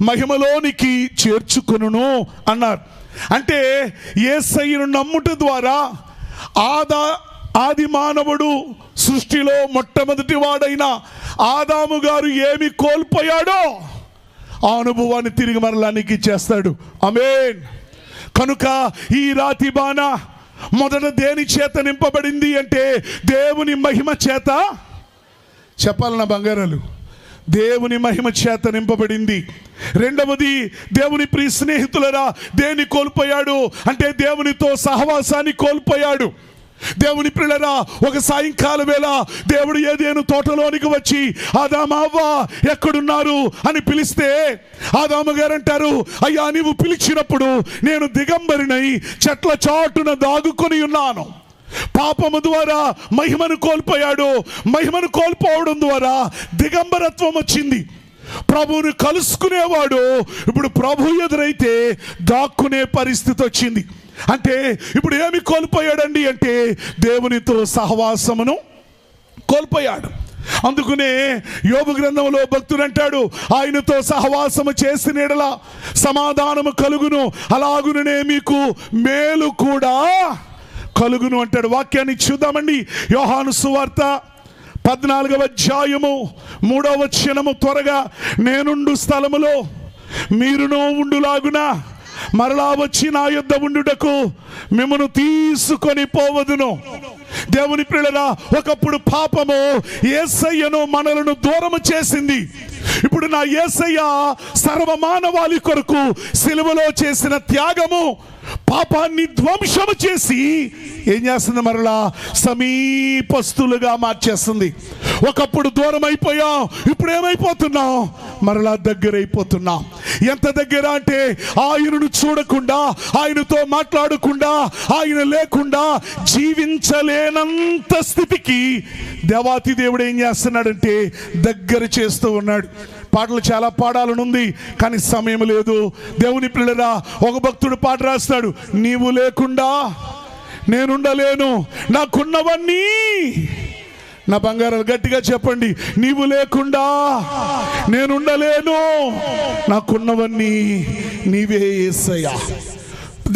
మహిమలోనికి చేర్చుకొనును అన్నారు. అంటే యేసయ్యను నమ్ముట ద్వారా ఆది మానవుడు, సృష్టిలో మొట్టమొదటి వాడైన ఆదాము గారు ఏమి కోల్పోయాడో ఆ అనుభవాన్ని తిరిగి మరలానికి చేస్తాడు. ఆమేన్. కనుక ఈ రాతి బాణ మొదట దేని చేత నింపబడింది అంటే దేవుని మహిమ చేత. చెప్పాలన్న బంగారాలు, దేవుని మహిమ చేత నింపబడింది. రెండవది, దేవుని ప్రియ స్నేహితులరా దేన్ని కోల్పోయాడు అంటే దేవునితో సహవాసాన్ని కోల్పోయాడు. దేవుని ప్రియులరా, ఒక సాయంకాల వేళ దేవుడు ఏదేను తోటలోనికి వచ్చి ఆదాము అవ్వ ఎక్కడున్నారు అని పిలిస్తే ఆదాము గారు అంటారు, అయ్యా నీవు పిలిచినప్పుడు నేను దిగంబరినై చెట్ల చాటున దాగుకొని ఉన్నాను. పాపము ద్వారా మహిమను కోల్పోయాడు. మహిమను కోల్పోవడం ద్వారా దిగంబరత్వం వచ్చింది. ప్రభువుని కలుసుకునేవాడు ఇప్పుడు ప్రభు ఎదురైతే దాక్కునే పరిస్థితి వచ్చింది. అంటే ఇప్పుడు ఏమి కోల్పోయాడండి అంటే దేవునితో సహవాసమును కోల్పోయాడు. అందుకనే యోబు గ్రంథంలో భక్తుడు అంటాడు, ఆయనతో సహవాసము చేసిన యెడల సమాధానము కలుగును, అలాగుననే మీకు మేలు కూడా కలుగును అంటాడు. వాక్యాన్ని చూద్దామండి. యోహాను సువార్త 14వ అధ్యాయము 3వ వచనము. త్వరగా, నేనుండు స్థలములో మీరును ఉండులాగున మరలా వచ్చి నా యొద్ద ఉండుటకు మిమ్మను తీసుకొని పోవదును. దేవుని ప్రియులారా, ఒకప్పుడు పాపము యేసయ్యను మనలను దూరము చేసింది. ఇప్పుడు నా యేసయ్య సర్వమానవాళి కొరకు సిలువలో చేసిన త్యాగము పాపాన్ని ధ్వంసము చేసి ఏం చేస్తుంది? మరలా సమీపస్తులుగా మార్చేస్తుంది. ఒకప్పుడు దూరం అయిపోయాం, ఇప్పుడు ఏమైపోతున్నాం? మరలా దగ్గరైపోతున్నాం. ఎంత దగ్గర అంటే ఆయనను చూడకుండా, ఆయనతో మాట్లాడకుండా, ఆయన లేకుండా జీవించలేనంత స్థితికి దేవాతి దేవుడు ఏం చేస్తున్నాడంటే దగ్గర చేస్తూ ఉన్నాడు. పాటలు చాలా పాడాలనుంది కానీ సమయం లేదు. దేవుని పిల్లరా, ఒక భక్తుడు పాట రాస్తాడు, నీవు లేకుండా నేనుండలేను, నాకున్నవన్నీ. నా బంగారాలు గట్టిగా చెప్పండి, నీవు లేకుండా నేనుండలేను, నాకున్నవన్నీ నీవే యేసయ్యా.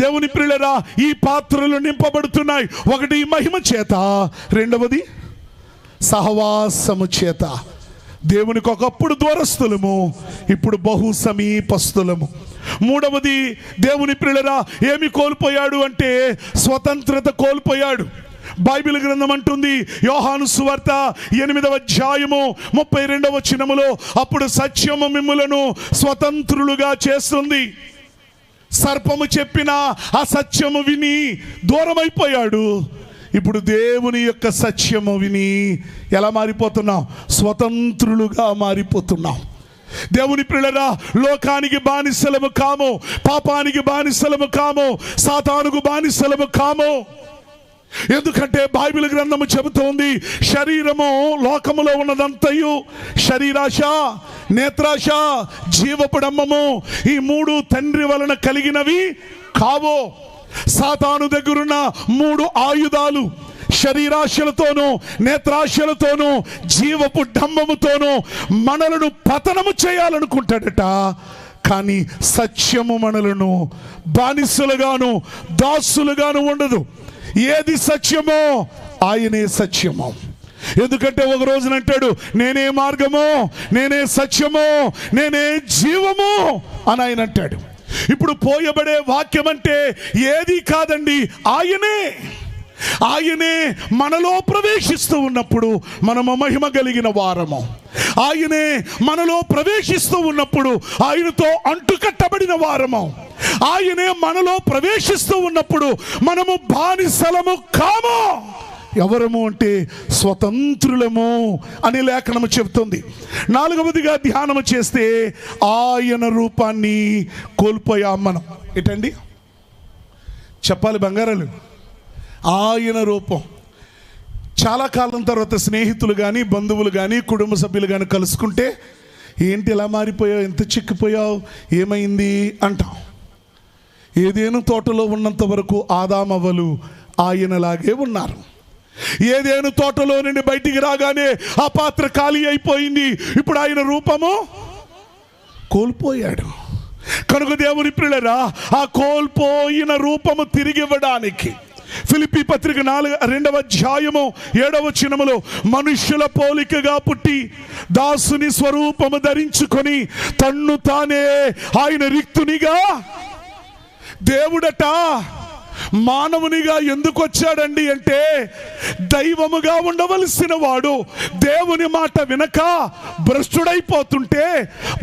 దేవుని ప్రియులరా, ఈ పాత్రలు నింపబడుతున్నాయి. ఒకటి మహిమ చేత, రెండవది సహవాసము చేత. దేవునికి ఒకప్పుడు దూరస్థులము, ఇప్పుడు బహు సమీపస్థులము. మూడవది, దేవుని ప్రియులరా ఏమి కోల్పోయాడు అంటే స్వతంత్రత కోల్పోయాడు. బైబిల్ గ్రంథం అంటుంది, యోహాను సువార్త 8వ అధ్యాయము 32వ వచనములో, అప్పుడు సత్యము మిమ్ములను స్వతంత్రులుగా చేస్తుంది. సర్పము చెప్పిన ఆ సత్యము విని దూరమైపోయాడు. ఇప్పుడు దేవుని యొక్క సత్యము విని ఎలా మారిపోతున్నాం? స్వతంత్రులుగా మారిపోతున్నాం. దేవుని ప్రియులారా, లోకానికి బానిసలము కాము, పాపానికి బానిసలము కాము, సాతానుకు బానిసలము కాము. ఎందుకంటే బైబిల్ గ్రంథము చెబుతోంది, శరీరము లోకములో ఉన్నదంతయు శరీరాశ, నేత్రాశ, జీవపుడమ్మము, ఈ మూడు తండ్రి వలన కలిగినవి కావు. సాతాను దగ్గరున్న 3 ఆయుధాలు శరీరాశలతోనూ, నేత్రాశలతోనూ, జీవపు డంబముతోనూ మనలను పతనము చేయాలనుకుంటాడట. కానీ సత్యము మనలను బానిసలుగాను దాసులుగాను ఉండదు. ఏది సత్యమో ఆయనే సత్యము. ఎందుకంటే ఒక రోజున అంటాడు, నేనే మార్గము, నేనే సత్యము, నేనే జీవము అని ఆయన అంటాడు. ఇప్పుడు పోయబడే వాక్యం అంటే ఏది కాదండి, ఆయనే. ఆయనే మనలో ప్రవేశిస్తూ ఉన్నప్పుడు మనము మహిమ కలిగిన వారము. ఆయనే మనలో ప్రవేశిస్తూ ఉన్నప్పుడు ఆయనతో అంటుకట్టబడిన వారము. ఆయనే మనలో ప్రవేశిస్తూ ఉన్నప్పుడు మనము బానిసలము కాము. ఎవరము అంటే స్వతంత్రులము అని లేఖనము చెబుతుంది. 4వదిగా ధ్యానము చేస్తే ఆయన రూపాన్ని కోల్పోయాం మనం. ఏంటండి? చెప్పాలి బంగారాలు. ఆయన రూపం. చాలా కాలం తర్వాత స్నేహితులు కానీ బంధువులు కానీ కుటుంబ సభ్యులు కానీ కలుసుకుంటే, ఏంటి ఇలా మారిపోయావు, ఎంత చిక్కిపోయావు, ఏమైంది అంటాం. ఏదేను తోటలో ఉన్నంత వరకు ఆదామవ్వలు ఆయనలాగే ఉన్నారు. ఏదేను తోటలో నుండి బయటికి రాగానే ఆ పాత్ర ఖాళీ అయిపోయింది. ఇప్పుడు ఆయన రూపము కోల్పోయాడు. కనుక దేవుని ప్రియులారా, ఆ కోల్పోయిన రూపము తిరిగి ఇవ్వడానికి ఫిలిప్పీ పత్రిక 2వ అధ్యాయము 7వ వచనములో, మనుష్యుల పోలికగా పుట్టి దాసుని స్వరూపము ధరించుకొని తన్ను తానే ఆయన రిక్తునిగా, దేవుడట మానవునిగా ఎందుకు వచ్చాడండి అంటే, దైవముగా ఉండవలసిన వాడు దేవుని మాట వినక భ్రష్టుడైపోతుంటే,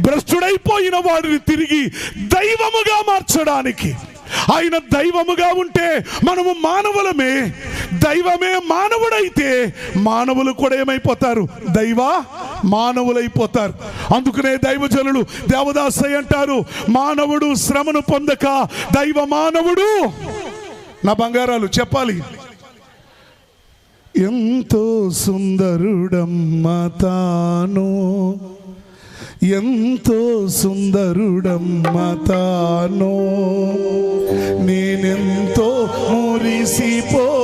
భ్రష్టుడైపోయిన వాడిని తిరిగి దైవముగా మార్చడానికి. ఆయన దైవముగా ఉంటే మనము మానవులమే. దైవమే మానవుడైతే మానవులు కూడా ఏమైపోతారు? దైవ మానవులైపోతారు. అందుకనే దైవజనులు దేవదాసయ్య అంటారు, మానవుడు శ్రమను పొందక దైవ మానవుడు. నా బంగారాలు చెప్పాలి. ఎంతో సుందరుడమ్మ తాను, ఎంతో సుందరుడమ్మ తాను, నేనెంతో మురిసిపోయాను,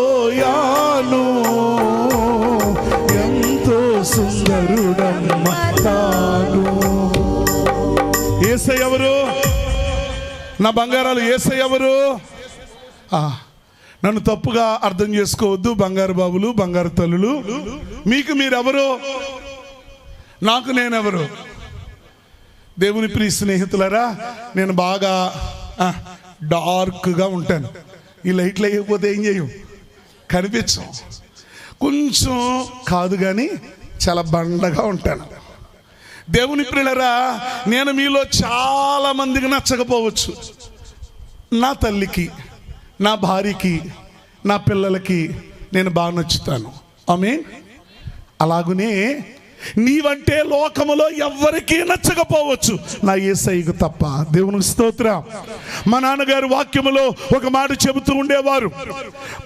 ఎంతో సుందరుడమ్మ తాను. యేసయ్య ఎవరు? నా బంగారాలు, యేసయ్య ఎవరు? నన్ను తప్పుగా అర్థం చేసుకోవద్దు బంగారు బాబులు, బంగారు తల్లులు. మీకు మీరెవరు, నాకు నేనెవరు? దేవుని ప్రియ స్నేహితులారా, నేను బాగా డార్క్గా ఉంటాను. ఈ లైట్లు వేయకపోతే ఏం చేయవు, కనిపించం. కొంచెం కాదు కానీ చాలా బండగా ఉంటాను. దేవుని ప్రియులారా, నేను మీలో చాలా మందికి నచ్చకపోవచ్చు. నా తల్లికి, నా భార్యకి, నా పిల్లలకి నేను బాగా నచ్చుతాను. ఆమేన్. అలాగునే నీవంటే లోకములో ఎవ్వరికీ నచ్చకపోవచ్చు, నా యేసయ్యకు తప్ప. దేవునికి స్తోత్రం. మా నాన్నగారు వాక్యములో ఒక మాట చెబుతూ ఉండేవారు,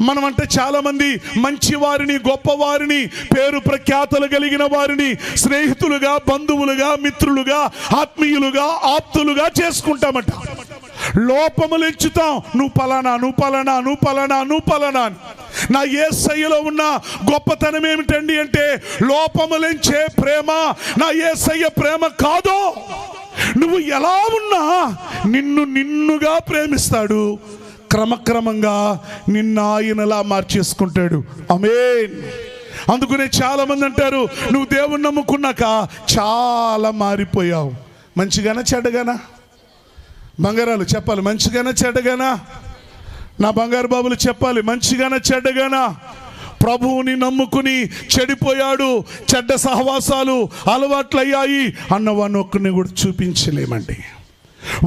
మనమంటే చాలా మంది మంచి వారిని, గొప్పవారిని, పేరు ప్రఖ్యాతలు కలిగిన వారిని స్నేహితులుగా, బంధువులుగా, మిత్రులుగా, ఆత్మీయులుగా, ఆప్తులుగా చేసుకుంటామట. లోపములు ఎంచుతాం, నువ్వు పలానా, నువ్వు పలానా, నువ్వు పలానా, నువ్వు పలానా. నా యేసయ్యలో ఉన్న గొప్పతనం ఏమిటండి అంటే, లోపములెంచే ప్రేమ నా యేసయ్య ప్రేమ కాదు. నువ్వు ఎలా ఉన్నా నిన్నుగా ప్రేమిస్తాడు, క్రమక్రమంగా నిన్ను ఆయనలా మార్చేసుకుంటాడు. ఆమేన్. అందుకనే చాలా మంది అంటారు, నువ్వు దేవుణ్ణి నమ్ముకున్నాక చాలా మారిపోయావు. మంచిగానా చెడ్డగానా? బంగారాలు చెప్పాలి, మంచిగానా చెడ్డగానా? నా బంగారు బాబులు చెప్పాలి, మంచిగానా చెడ్డగానా? ప్రభువుని నమ్ముకుని చెడిపోయాడు, చెడ్డ సహవాసాలు అలవాట్లయ్యాయి అన్నవాడిని ఒక్కడిని కూడా చూపించలేమండి.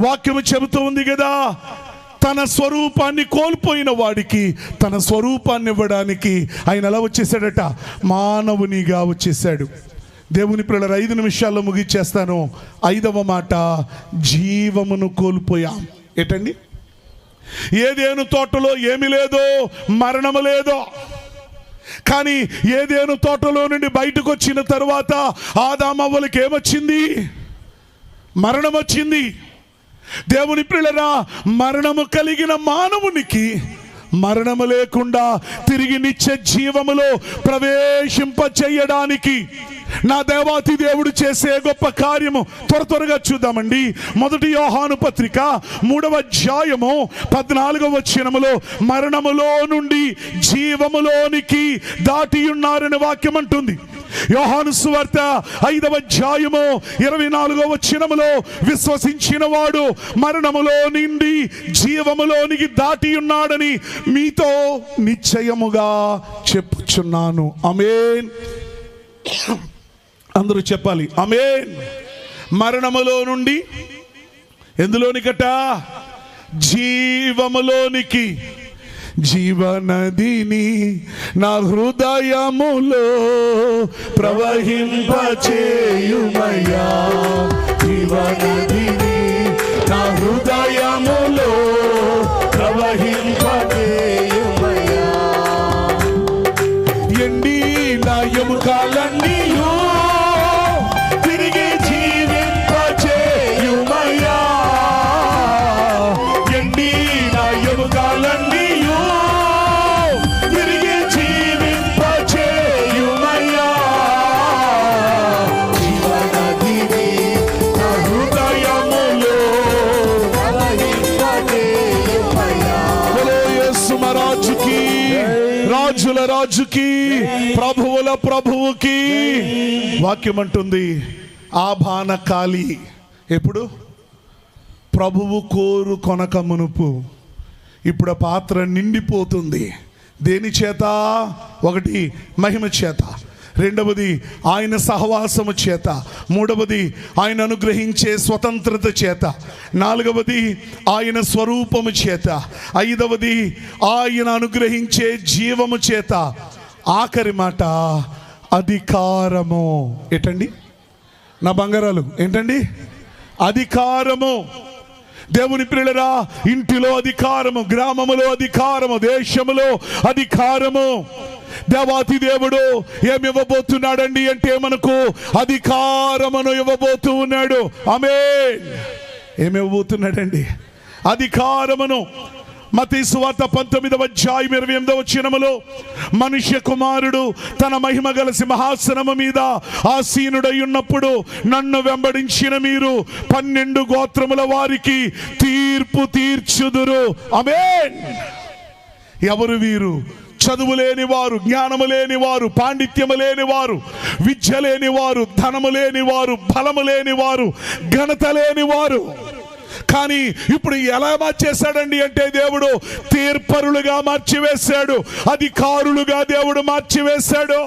వాక్యము చెబుతూ ఉంది కదా, తన స్వరూపాన్ని కోల్పోయిన వాడికి తన స్వరూపాన్ని ఇవ్వడానికి ఆయన ఎలా వచ్చేసాడట? మానవునిగా వచ్చేసాడు. దేవుని పిల్లల 5 నిమిషాల్లో ముగిచ్చేస్తాను. 5వ మాట, జీవమును కోల్పోయాం. ఏంటండి? ఏదేను తోటలో ఏమి లేదో, మరణము లేదో. కానీ ఏదేను తోటలో నుండి బయటకు వచ్చిన తరువాత ఆదామవ్వలకి ఏమొచ్చింది? మరణం వచ్చింది. దేవుని ప్రియులారా, మరణము కలిగిన మానవునికి మరణము లేకుండా తిరిగి నిత్య జీవములో ప్రవేశింప చేయడానికి నా దేవాతి దేవుడు చేసే గొప్ప కార్యము త్వరగా చూద్దామండి. 1 యోహాను పత్రిక 3వ అధ్యాయము 14వ వచనములో, మరణములో నుండి జీవములోనికి దాటి ఉన్నారని వాక్యం అంటుంది. యోహాను సువార్త 5వ అధ్యాయము 24వ వచనములో, విశ్వసించిన వాడు మరణములో నుండి జీవములోనికి దాటి ఉన్నాడని మీతో నిశ్చయముగా చెప్పుచున్నాను. ఆమేన్. అందరూ చెప్పాలి ఆమేన్. మరణములో నుండి ఎందులోనికట? జీవములోనికి. జీవనదిని నా హృదయములో ప్రవహింపచేయుమయ్యా, జీవనదిని నా హృదయములో ప్రవహింపజేయుమయ్యా. ఎండిన ఎముకలన్నీయు తిరిగి జీవింపజేయుమయ్యా. ఎండిన ఎముకలన్నీయు తిరిగి జీవింపజేయుమయ్యా. జీవనదిని నా హృదయములో ప్రవహింపజేయుమయ్యా. బోలో యేసు మహారాజుకి, రాజుల రాజుకి, ప్రభువుల ప్రభువుకి. వాక్యం అంటుంది ఆభానకాలి ఎప్పుడు? ప్రభువు కోరు కొనక మునుపు. ఇప్పుడు ఆ పాత్ర నిండిపోతుంది. దేని చేత? ఒకటి మహిమ చేత, రెండవది ఆయన సహవాసము చేత, మూడవది ఆయన అనుగ్రహించే స్వతంత్రత చేత, నాలుగవది ఆయన స్వరూపము చేత, ఐదవది ఆయన అనుగ్రహించే జీవము చేత, ఆఖరి మాట అధికారము. ఏంటండి నా బంగారాలు? ఏంటండి? అధికారము. దేవుని ప్రియులరా, ఇంటిలో అధికారము, గ్రామములో అధికారము, దేశములో అధికారము. దేవాతి దేవుడు ఏమి ఇవ్వబోతున్నాడండి అంటే మనకు అధికారమును ఇవ్వబోతూ ఉన్నాడు. ఆమేన్. ఏమి ఇవ్వబోతున్నాడండి? అధికారమును. మత్తయి సువార్త 19:28 మనుష్య కుమారుడు తన మహిమ గల సింహాసనము మీద ఆసీనుడై ఉన్నప్పుడు నన్ను వెంబడించిన మీరు 12 గోత్రముల వారికి తీర్పు తీర్చుదురు. ఆమేన్. ఎవరు వీరు? చదువు లేని వారు, జ్ఞానము లేని వారు, పాండిత్యము లేని వారు, విద్య లేని వారు, ధనము లేని వారు, బలము లేని వారు, ఘనత లేని వారు. కానీ ఇప్పుడు ఎలా మార్చేశాడండి అంటే దేవుడు తీర్పరులుగా మార్చివేశాడు, అధికారులుగా దేవుడు మార్చివేశాడు.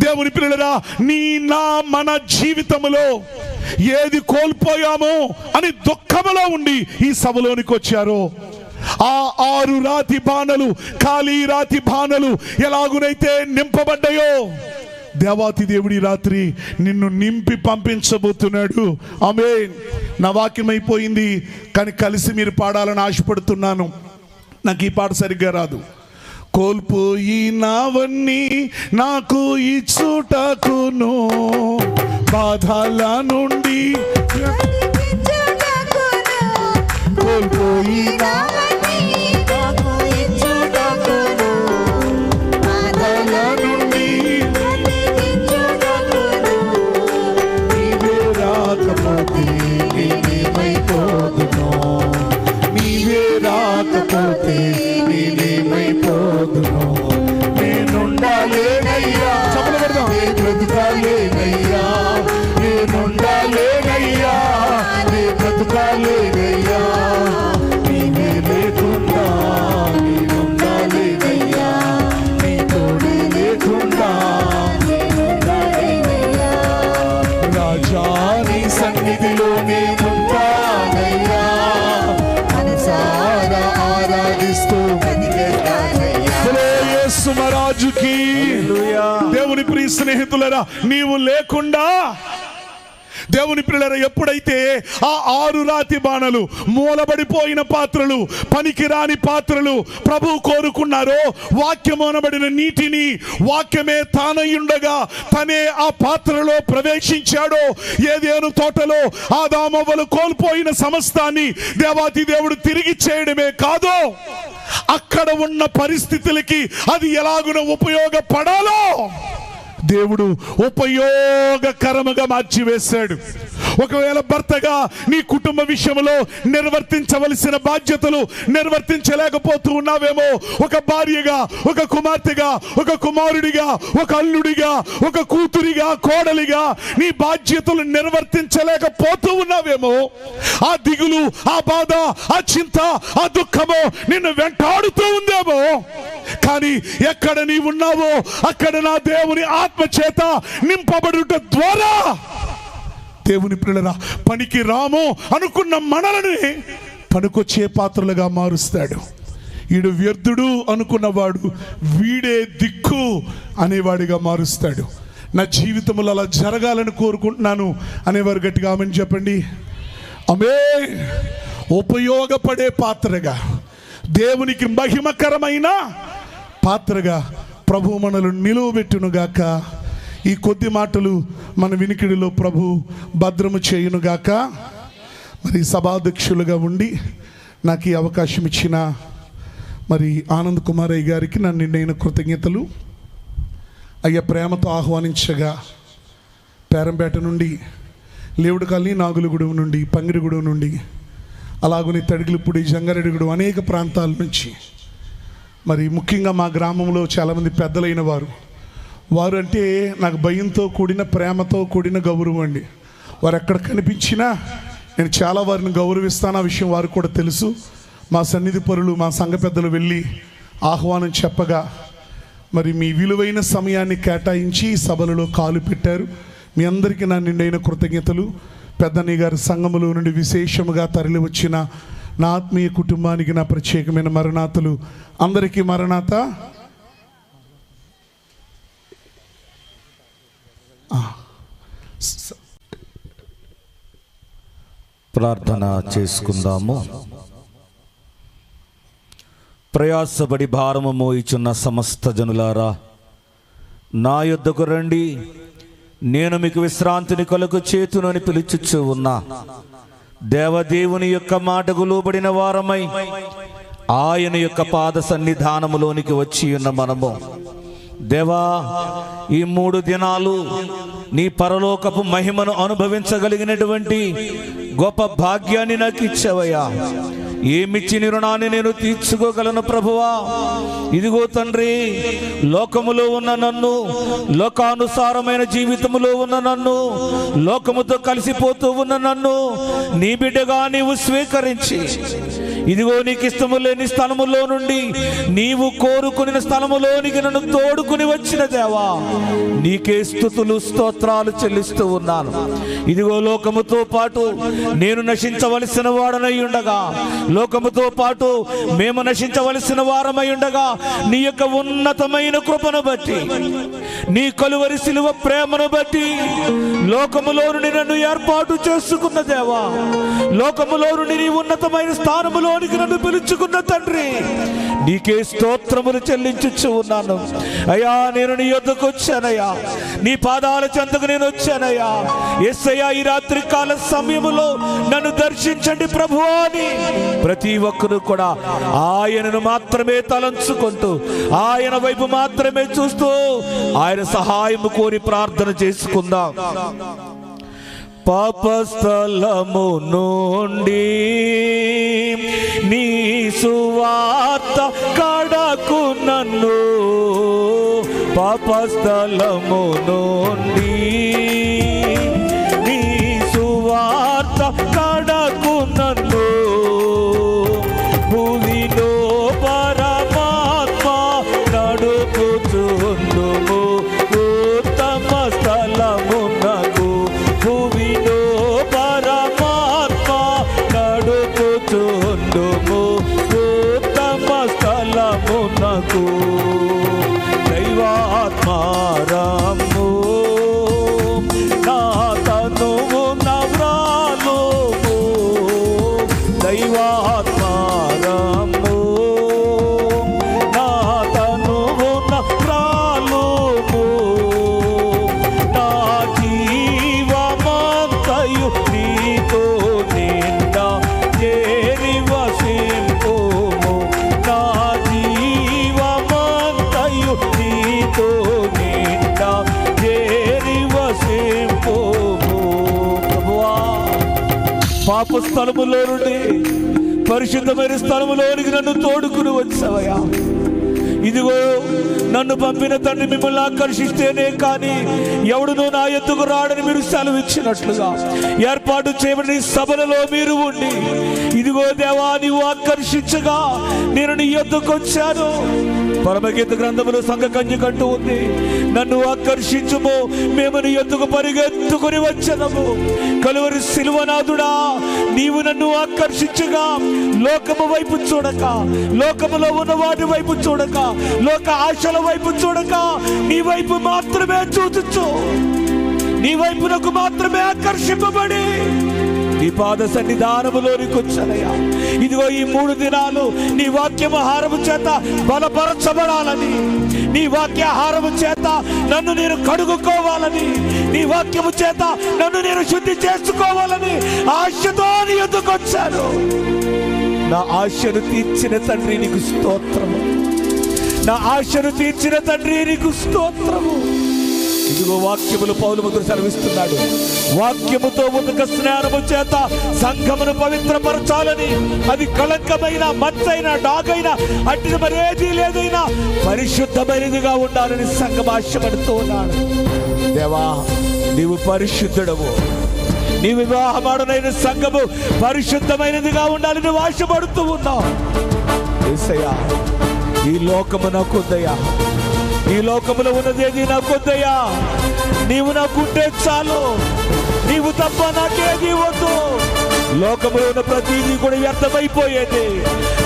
దేవుని పిల్లరా, నీ నా మన జీవితంలో ఏది కోల్పోయామో అని దుఃఖములో ఉండి ఈ సభలోనికి వచ్చారో, ఆ 6 రాతి బాణలు, ఖాళీ రాతి బాణలు ఎలాగునైతే నింపబడ్డాయో, దేవాతి దేవుడి రాత్రి నిన్ను నింపి పంపించబోతున్నాడు. ఆమేన్. నా వాక్యం అయిపోయింది, కానీ కలిసి మీరు పాడాలని ఆశపడుతున్నాను. నాకు ఈ పాట సరిగ్గా రాదు. కోల్పోయినవన్నీ నాకు ఇచ్చుటకును, బాధల నుండి కోల్పోయినవన్నీ నాకు ఇచ్చుటకును, బాధల నుండి నీవే రాకపోతే నేనేమైపోదును, నీవే రాకపోతే నేనేమైపోదును. నేనుండాలేనయ్యా, నే బ్రతుకాలేనయ్యా, నేనుండాలేనయ్యా, నే బ్రతుకాలేనయ్యా. నీవే లేకుండా నేనుండాలేనయ్యా, నీ తోడు లేకుండా నేనుండాలేనయ్యా. రాజా నీ సన్నిధిలో నేనుంటానయ్యా, మనసారా ఆరాధిస్తూ యేసు మహారాజుకి. దేవుని ప్రియ స్నేహితులరా, నీవు లేకుండా, దేవుని పిల్లల ఎప్పుడైతే ఆ 6 రాతి బాణలు, మూలబడిపోయిన పాత్రలు, పనికిరాని పాత్రలు ప్రభు కోరుకున్నారో, వాక్యము అనబడిన నీటిని వాక్యమే తానయ్యుండగా తనే ఆ పాత్రలో ప్రవేశించాడో, ఏదేను తోటలో ఆదామవ్వలు కోల్పోయిన సమస్తాన్ని దేవాతి దేవుడు తిరిగి చేయడమే కాదు, అక్కడ ఉన్న పరిస్థితులకి అది ఎలాగున ఉపయోగపడాలో దేవుడు ఉపయోగకరముగా మార్చివేశాడు. ఒకవేళ భర్తగా నీ కుటుంబ విషయంలో నిర్వర్తించవలసిన బాధ్యతలు నిర్వర్తించలేకపోతూ ఉన్నావేమో, ఒక భార్యగా, ఒక కుమార్తెగా, ఒక కుమారుడిగా, ఒక అల్లుడిగా, ఒక కూతురిగా, కోడలిగా నీ బాధ్యతలు నిర్వర్తించలేకపోతూ ఉన్నావేమో, ఆ దిగులు, ఆ బాధ, ఆ చింత, ఆ దుఃఖము నిన్ను వెంటాడుతూ ఉందేమో, కానీ ఎక్కడ నీ ఉన్నావో అక్కడ నా దేవుని ఆత్మ చేత నింపబడుట ద్వారా దేవుని పిల్లరా, పనికి రాము అనుకున్న మనల్ని పనికొచ్చే పాత్రలుగా మారుస్తాడు. వీడు వ్యర్థుడు అనుకున్నవాడు వీడే దిక్కు అనేవాడిగా మారుస్తాడు. నా జీవితంలో అలా జరగాలని కోరుకుంటున్నాను అనేవారు గట్టిగా ఆమేన్ చెప్పండి. ఆమేన్. ఉపయోగపడే పాత్రగా, దేవునికి మహిమకరమైన పాత్రగా ప్రభు మనల్ని నిలువబెట్టునుగాక. ఈ కొద్ది మాటలు మన వినికిడిలో ప్రభు భద్రము చేయునుగాక. మరి సభాధ్యక్షులుగా ఉండి నాకు ఈ అవకాశం ఇచ్చిన మరి ఆనంద్ కుమార్ అయ్య గారికి నా నిండైన కృతజ్ఞతలు. అయ్యా ప్రేమతో ఆహ్వానించగా పేరంపేట నుండి, లేవుడు కాలనీ, నాగులగూడెం నుండి, పంగిరిగూడెం నుండి, అలాగనే తడిగిలిపూడి, జంగారెడ్డిగూడెం అనేక ప్రాంతాల నుంచి, మరి ముఖ్యంగా మా గ్రామంలో చాలామంది పెద్దలైన వారు అంటే నాకు భయంతో కూడిన, ప్రేమతో కూడిన గౌరవం అండి. వారు ఎక్కడ కనిపించినా నేను చాలా వారిని గౌరవిస్తాను. ఆ విషయం వారికి కూడా తెలుసు. మా సన్నిధి పరులు, మా సంఘ పెద్దలు వెళ్ళి ఆహ్వానం చెప్పగా మరి మీ విలువైన సమయాన్ని కేటాయించి సభలలో కాలు పెట్టారు. మీ అందరికీ నా నిండైన కృతజ్ఞతలు. పెద్దన్నయ్య గారి సంఘములో నుండి విశేషముగా తరలి వచ్చిన నా ఆత్మీయ కుటుంబానికి నా ప్రత్యేకమైన మరణాతలు. అందరికీ మరణాత. ప్రార్థన చేసుకుందాము. ప్రయాసపడి భారము మోయిచున్న సమస్త జనులారా, నా యొద్దకు రండి, నేను మీకు విశ్రాంతిని కలుగు చేతునని పిలుచుచూ ఉన్నా. దేవదేవుని యొక్క మాటకు లోబడిన వారమై ఆయన యొక్క పాద సన్నిధానములోనికి వచ్చి ఉన్న మనము, దేవా, ఈ 3 దినాలు నీ పరలోకపు మహిమను అనుభవించగలిగినటువంటి గొప్ప భాగ్యాన్ని నాకు ఇచ్చావయ్యా. ఏమిచ్చి నీ రుణాన్ని నేను తీర్చుకోగలను ప్రభువా? ఇదిగో తండ్రి, లోకములో ఉన్న నన్ను, లోకానుసారమైన జీవితములో ఉన్న నన్ను, లోకముతో కలిసిపోతూ ఉన్న నన్ను నీ బిడ్డగా నీవు స్వీకరించి, ఇదిగో నీకు ఇష్టము లేని స్థలములో నుండి నీవు కోరుకుని స్థలములోనికి నన్ను తోడుకుని వచ్చిన దేవా, నీకే స్తుతులు స్తోత్రాలు చెల్లిస్తూ ఉన్నాను. ఇదిగో లోకముతో పాటు నేను నశించవలసిన వాడనై ఉండగా, లోకముతో పాటు మేము నశించవలసిన వారమై ఉండగా, నీ యొక్క ఉన్నతమైన కృపను బట్టి, నీ కలువరి సిలువ ప్రేమను బట్టి లోకములో నుండి నన్ను ఏర్పాటు చేసుకున్న దేవా, లోకములో నుండి నీ ఉన్నతమైన స్థానములోనికి నన్ను పిలుచుకున్న తండ్రి, నీకే స్తోత్రములు చెల్లించుచు ఉన్నాను. అయ్యా, నేను నీ యొద్దకు వచ్చానయ్యా, నీ పాదాల చెంతకు నేను వచ్చానయ్యా. యేసయ్యా, ఈ రాత్రి కాల సమయములో నన్ను దర్శించండి ప్రభువా అని ప్రతి ఒక్కరు కూడా ఆయనను మాత్రమే తలంచుకుంటూ, ఆయన వైపు మాత్రమే చూస్తూ ఆయన సహాయము కోరి ప్రార్థన చేసుకుందాం. పాపస్థలము నుండి నీ సువార్త కడకు నన్ను, పాపస్థలము నుండి నీ సువార్త కడకు నన్ను, భూమిలో పరమాత్మ నడుపుచుందుము ఉత్తమ స్థలమునకు, భూమిలో పరమాత్మ నడుపుచుందుము ఉత్తమ స్థలమునకు. దైవాత్మారము నా తనువు నవ్రాలుము, దైవాత్మారము నా తనువు నవ్రాలుము, నా జీవమంతయు నీతో నిండా చేరి వసింపుము, నా జీవమంతయు నీతో నిండా చేరి వసింపుము. ప్రభువా, పాప స్థలములో నుండి పరిశుద్ధమైన స్థలములోనికి నన్ను తోడుకుని వచ్చావయ్యా. ఇదిగో నన్ను పంపిన తండ్రి మిమ్మల్ని ఆకర్షిస్తేనే కానీ ఎవడునూ నా ఎద్దుకు రాడని మీరు సెలవిచ్చినట్లుగా ఏర్పాటు చేయబడిన ఈ సభలలో మీరు ఉండి, ఇదిగో దేవా, నీవు ఆకర్షించగా నేను నీ యొద్దకు వచ్చాను. పరమగీత గ్రంథములో సంఘ కన్యకంటూ ఉంది, నన్ను ఆకర్షించుము, మేము నీ యొద్దకు పరిగెత్తుకుని వచ్చాము. కలువరి సిలువనాథుడా, నీవు నన్ను ఆకర్షించగా లోకము వైపు చూడక, లోకములో ఉన్న వాటి వైపు చూడక, లోక ఆశల వైపు చూడక, నీ వైపు మాత్రమే చూచు, నీ వైపునకు మాత్రమే ఆకర్షింపబడి నీ పాద సన్నిధానములోనికి వచ్చానయ్యా. ఇదిగో ఈ 3 దినాలు నీ వాక్యాహారము చేత బలపరచబడాలని, నీ వాక్యాహారము చేత నన్ను నేను కడుగుకోవాలని, నీ వాక్యము చేత నన్ను నేను శుద్ధి చేసుకోవాలని ఆశతో నీ యొద్దకు వచ్చాను. నా ఆశను తీర్చిన తండ్రి నీకు స్తోత్రము. నా ఆశను తీర్చిన తండ్రి నీకు స్తోత్రము. ఇదిగో వాక్యములు పౌలు ముద్ర సెలవిస్తున్నాడు. వాక్యముతో ఉదక స్నానము చేత సంఘమును పవిత్రపరచాలని, అది కళంకమైన, మచ్చైన, డాగైన, అట్టిన మరేది లేదైనా పరిశుద్ధమైనదిగా ఉండాలని సంఘం ఆశపడుతూ ఉన్నాడు. దేవా, నీవు పరిశుద్ధుడవు. నీ వివాహమాడనైన సంఘము పరిశుద్ధమైనదిగా ఉండాలని నువ్వు ఆశపడుతూ ఉన్నావు. యేసయ్యా, ఈ లోకము నాకొద్దయ్యా. ఈ లోకములో ఉన్నదేది నాకొద్దయ్యా. నీవు నాకుంటే చాలు. నీవు తప్ప నాకేది వద్దు. లోకములో ఉన్న ప్రతిదీ కూడా వ్యర్థమైపోయేది.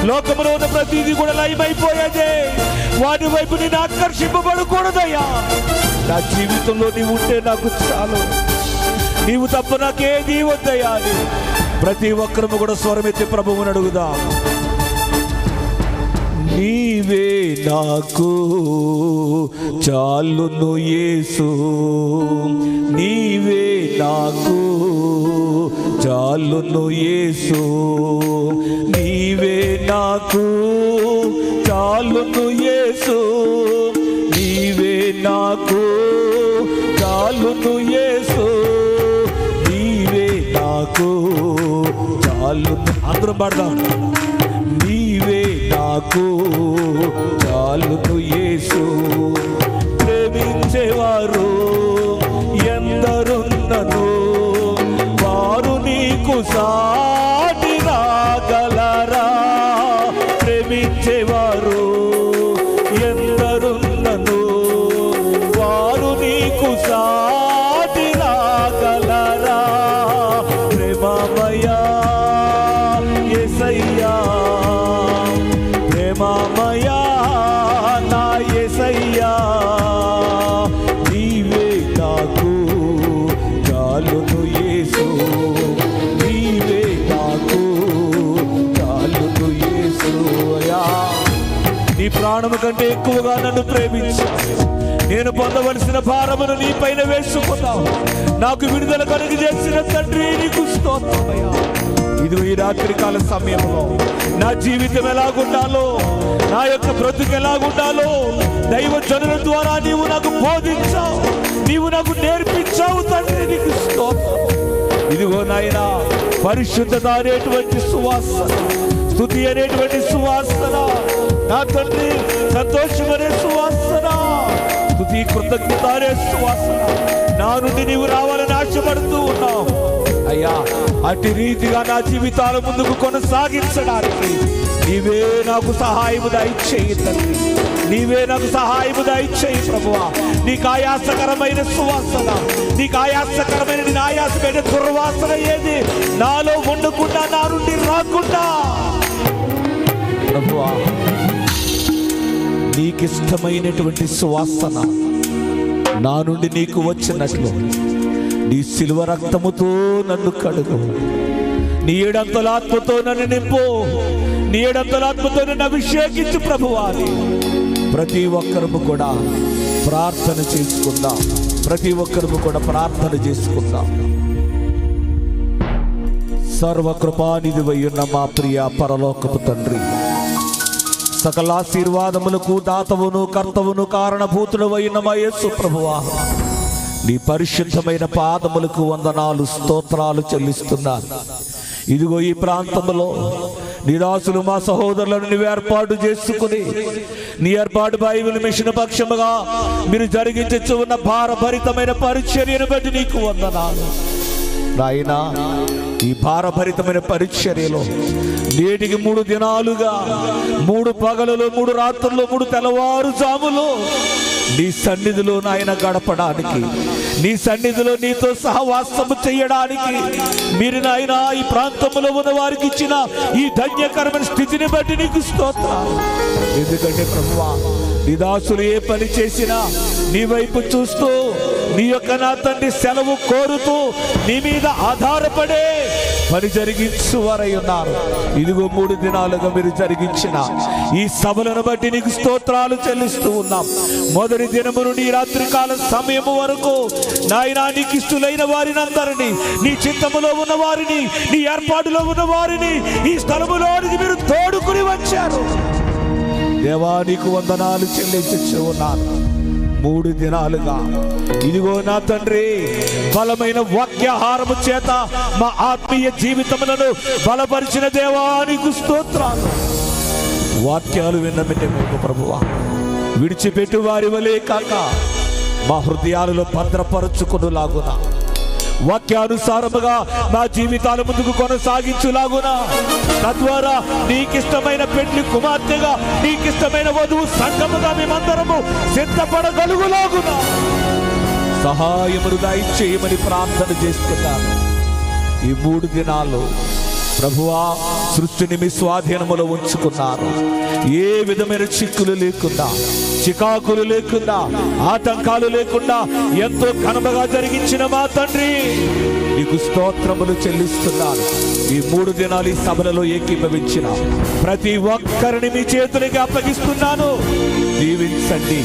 లోకములో ఉన్న ప్రతిదీ కూడా లయమైపోయేది. వాటి వైపు నేను ఆకర్షింపబడకూడదయ్యా. నా జీవితంలో నీవు ఉంటే నాకు చాలు. నీవు తప్ప నాకేది వద్దయ్యా అని ప్రతి ఒక్కరము కూడా స్వరమెత్తి ప్రభువుని అడుగుదాం. నీవే నాకు చాలును యేసు, నీవే నాకు చాలును యేసు, నీవే నాకు చాలును యేసు, నీవే నాకు చాలును యేసు, నీవే నాకు చాలును. అందరం పాడదాం. నీవే నాకు చాలును యేసు. ప్రేమించేవారు ఎందరున్నను, వారు నీకు సాటి రాగలరా. ప్రేమించేవారు ఎందరున్నను, వారు నీకు సాటి రాగలరా. ప్రేమమయా యేసయ్యా, ప్రేమమయా నా యేసయ్యా, నీవే నాకు చాలును యేసు, నీవే నాకు చాలును యేసు. అయ్యా, నీ ప్రాణము కంటే ఎక్కువగా నన్ను ప్రేమించు. నేను పొందవలసిన భారమును నీ పైన వేసుకున్నావు. నాకు విడుదల కలుగు చేసిన తండ్రి నీకు స్తోత్రమయ్యా. ఇది ఈ రాత్రికాల సమయంలో నా జీవితం ఎలాగుండాలో, నా యొక్క బ్రతుకు ఎలాగుండాలో దైవ జనుల ద్వారా నీవు నాకు బోధించావు, నీవు నాకు నేర్పించావు తండ్రి నీకు స్తోత్రం. ఇదిగో నాయనా, పరిశుద్ధత అనేటువంటి సువాసన, స్తుతి అనేటువంటి సువాసన, నా తండ్రి సంతోషం అనే సువాసన, స్తుతి కృతజ్ఞత అనే సువాసన నా నుండి నీవు రావాలని ఆశపడుతూ ఉన్నావు అయ్యా. అటు రీతిగా నా జీవితాల ముందుకు కొనసాగించడానికి నీవే నాకు సహాయము దయచేయి తండ్రి, నీవే నాకు సహాయము దయచేయి ప్రభువా. నీకు ఆయాసకరమైన సువాసన, నీకు ఆయాసకరమైన నీ ఆయాసమైన దుర్వాసన ఏది నాలో ఉండకుండా, నా నుండి రాకుండా ప్రభువా, నీకిష్టమైనటువంటి సువాసన నా నుండి నీకు వచ్చినట్లు నీ శిలువ రక్తముతో నన్ను కడుగు, నీ ఏడంతల ఆత్మతో నన్ను నింపు, నీ ఏడంతల ఆత్మతో నన్ను అభిషేకించు ప్రభువా. ప్రతి ఒక్కరము కూడా ప్రార్థన చేసుకుందాం, ప్రతి ఒక్కరము కూడా ప్రార్థన చేసుకుందాం. సర్వకృపానిధివై ఉన్న మా ప్రియ పరలోకపు తండ్రి, సకల ఆశీర్వాదములకు దాతవును కర్తవును కారణభూతుడవై ఉన్న మా యేసు ప్రభువా, నీ పరిశుద్ధమైన పాదములకు వందనాలు స్తోత్రాలు చెల్లిస్తున్నాను. ఇదిగో ఈ ప్రాంతంలో నీ దాసులు మా సహోదరులను నీవు ఏర్పాటు చేసుకుని, నీ ఏర్పాటు బైబిల్ మిషన్ పక్షముగా మీరు జరిగించు ఉన్న భారభరితమైన పరిచర్యను బట్టి నీకు వందనాలు నాయనా. ఈ భారభరితమైన పరిచర్యలో నేటికి 3 దినాలుగా 3 పగలులో 3 రాత్రుల్లో 3 తెల్లవారుజాములో నీ సన్నిధిలో నాయన గడపడానికి, నీ సన్నిధిలో నీతో సహవాసము చేయడానికి మీరు నాయన ఈ ప్రాంతంలో ఉన్న వారికి ఇచ్చిన ఈ ధన్యకరమైన స్థితిని బట్టి నీకు స్తోత్రాలు. ఎందుకంటే ప్రభువా, నీ దాసులు ఏ పని చేసినా నీ వైపు చూస్తూ, నీ యొక్క నా తండ్రి సెలవు కోరుతూ, నీ మీద ఆధారపడే పని జరిగించువారై ఉన్నారు. ఇదిగో 3 దినాలుగా మీరు జరిగించిన ఈ సభలను బట్టి నీకు స్తోత్రాలు చెల్లిస్తూ ఉన్నాం. మొదటి దినము నుండి రాత్రికాల సమయము వరకు నాయనా నీకు ఇష్టలైన వారిని అందరినీ, నీ చిత్తములో ఉన్న వారిని, నీ ఏర్పాటులో ఉన్న వారిని ఈ స్థలములోనికి మీరు తోడుకుని వచ్చారు. దేవా నీకు వందనాలు చెల్లించు ఉన్నాను. 3 దినాలుగా ఇదిగో నా తండ్రి బలమైన వాక్యాహారము చేత మా ఆత్మీయ జీవితములను బలపరిచిన దేవా నీకు స్తోత్రాలు. వాక్యాలు విన్నమిటే ప్రభువా విడిచిపెట్టు వారి వలే కాక మా హృదయాలలో భద్రపరచుకునులాగున, వాక్యానుసారముగా మా జీవితాల ముందుకు కొనసాగించులాగున, తద్వారా నీకిష్టమైన పెళ్లి కుమార్తెగా, నీకిష్టమైన వధువు సంఘముగా మేమందరము సిద్ధపడగలుగులాగున సహాయమును దయచేయమని ప్రార్థన చేస్తున్నాను. ఈ 3 దినాలు ప్రభువా సృష్టిని మీ స్వాధీనములో ఉంచుకున్నారు. ఏ విధమైన చిక్కులు లేకుండా, చికాకులు లేకుండా, ఆటంకాలు లేకుండా ఎంతో ఘనముగా జరిగించిన మా తండ్రి నీకు స్తోత్రములు చెల్లిస్తున్నాను. ఈ 3 దినాలు ఈ సభలలో ఏకీభవించిన ప్రతి ఒక్కరిని మీ చేతులకి అప్పగిస్తున్నాను. దీవించండి,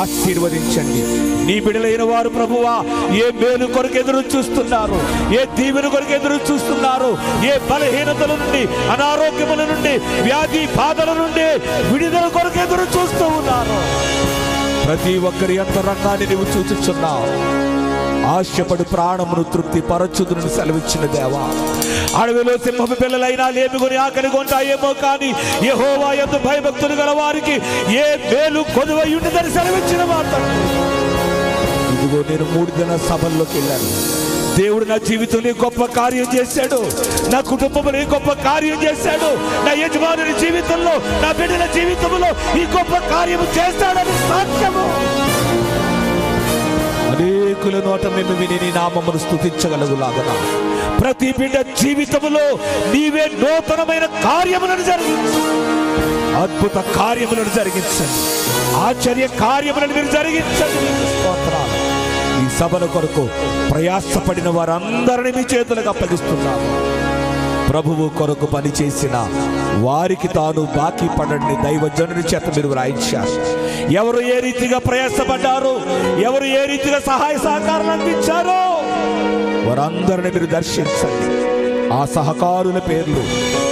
ఆశీర్వదించండి. నీ బిడ్డలైన వారు ప్రభువా ఏ మేలు కొరకు ఎదురు చూస్తున్నారు, ఏ దీవెన కొరకు ఎదురు చూస్తున్నారు, ఏ బలహీనతల నుండి, అనారోగ్యముల నుండి, వ్యాధి బాధల నుండి విడుదల కొరకు ఎదురు చూస్తూ ఉన్నారు. ప్రతి ఒక్కరి అంతరంగాన్ని నీవు చూచుచున్నావు. ఆశపడి ప్రాణమును తృప్తి పరచుదును సెలవిచ్చిన దేవా, అడవిలో సింహపు పిల్లలైనా లేమికొని ఆకలి కొంటాయేమో కానీ యెహోవా యందు భయభక్తులు గల వారికి ఏ మేలు కొదువై ఉండదని సెలవిచ్చిన మాట. ఇదిగో నేను 3 దిన సభల్లోకి వెళ్ళాను. దేవుడు నా జీవితంలో గొప్ప కార్యం చేశాడు, నా కుటుంబంలో గొప్ప కార్యం చేశాడు, నా యజమానుని జీవితంలో, నా బిడ్డల జీవితంలో ఈ గొప్ప కార్యం చేస్తాడని సాక్ష్యము. అనేకుల నోట మేము విని నీ నామమును స్తుతించగలుగులాగా ప్రతి బిడ్డ జీవితంలో నీవే నూతనమైన కార్యములను జరిగించు, అద్భుత కార్యములను జరిగించండి, ఆశ్చర్య కార్యములను మీరు జరిగించండి. స్తోత్రాలు. ఈ సభల కొరకు ప్రయాసపడిన వారందరినీ మీ చేతులకు అప్పగిస్తున్నాను. ప్రభువు కొరకు పనిచేసిన వారికి తాను బాకీ పడని దైవజనుని చేత మీరు వ్రాయించారు. ఎవరు ఏ రీతిగా ప్రయాసపడ్డారో, ఎవరు ఏ రీతిగా సహాయ సహకారాలు అందించారో వారందరిని మీరు దర్శించండి. ఆ సహకారుల పేర్లు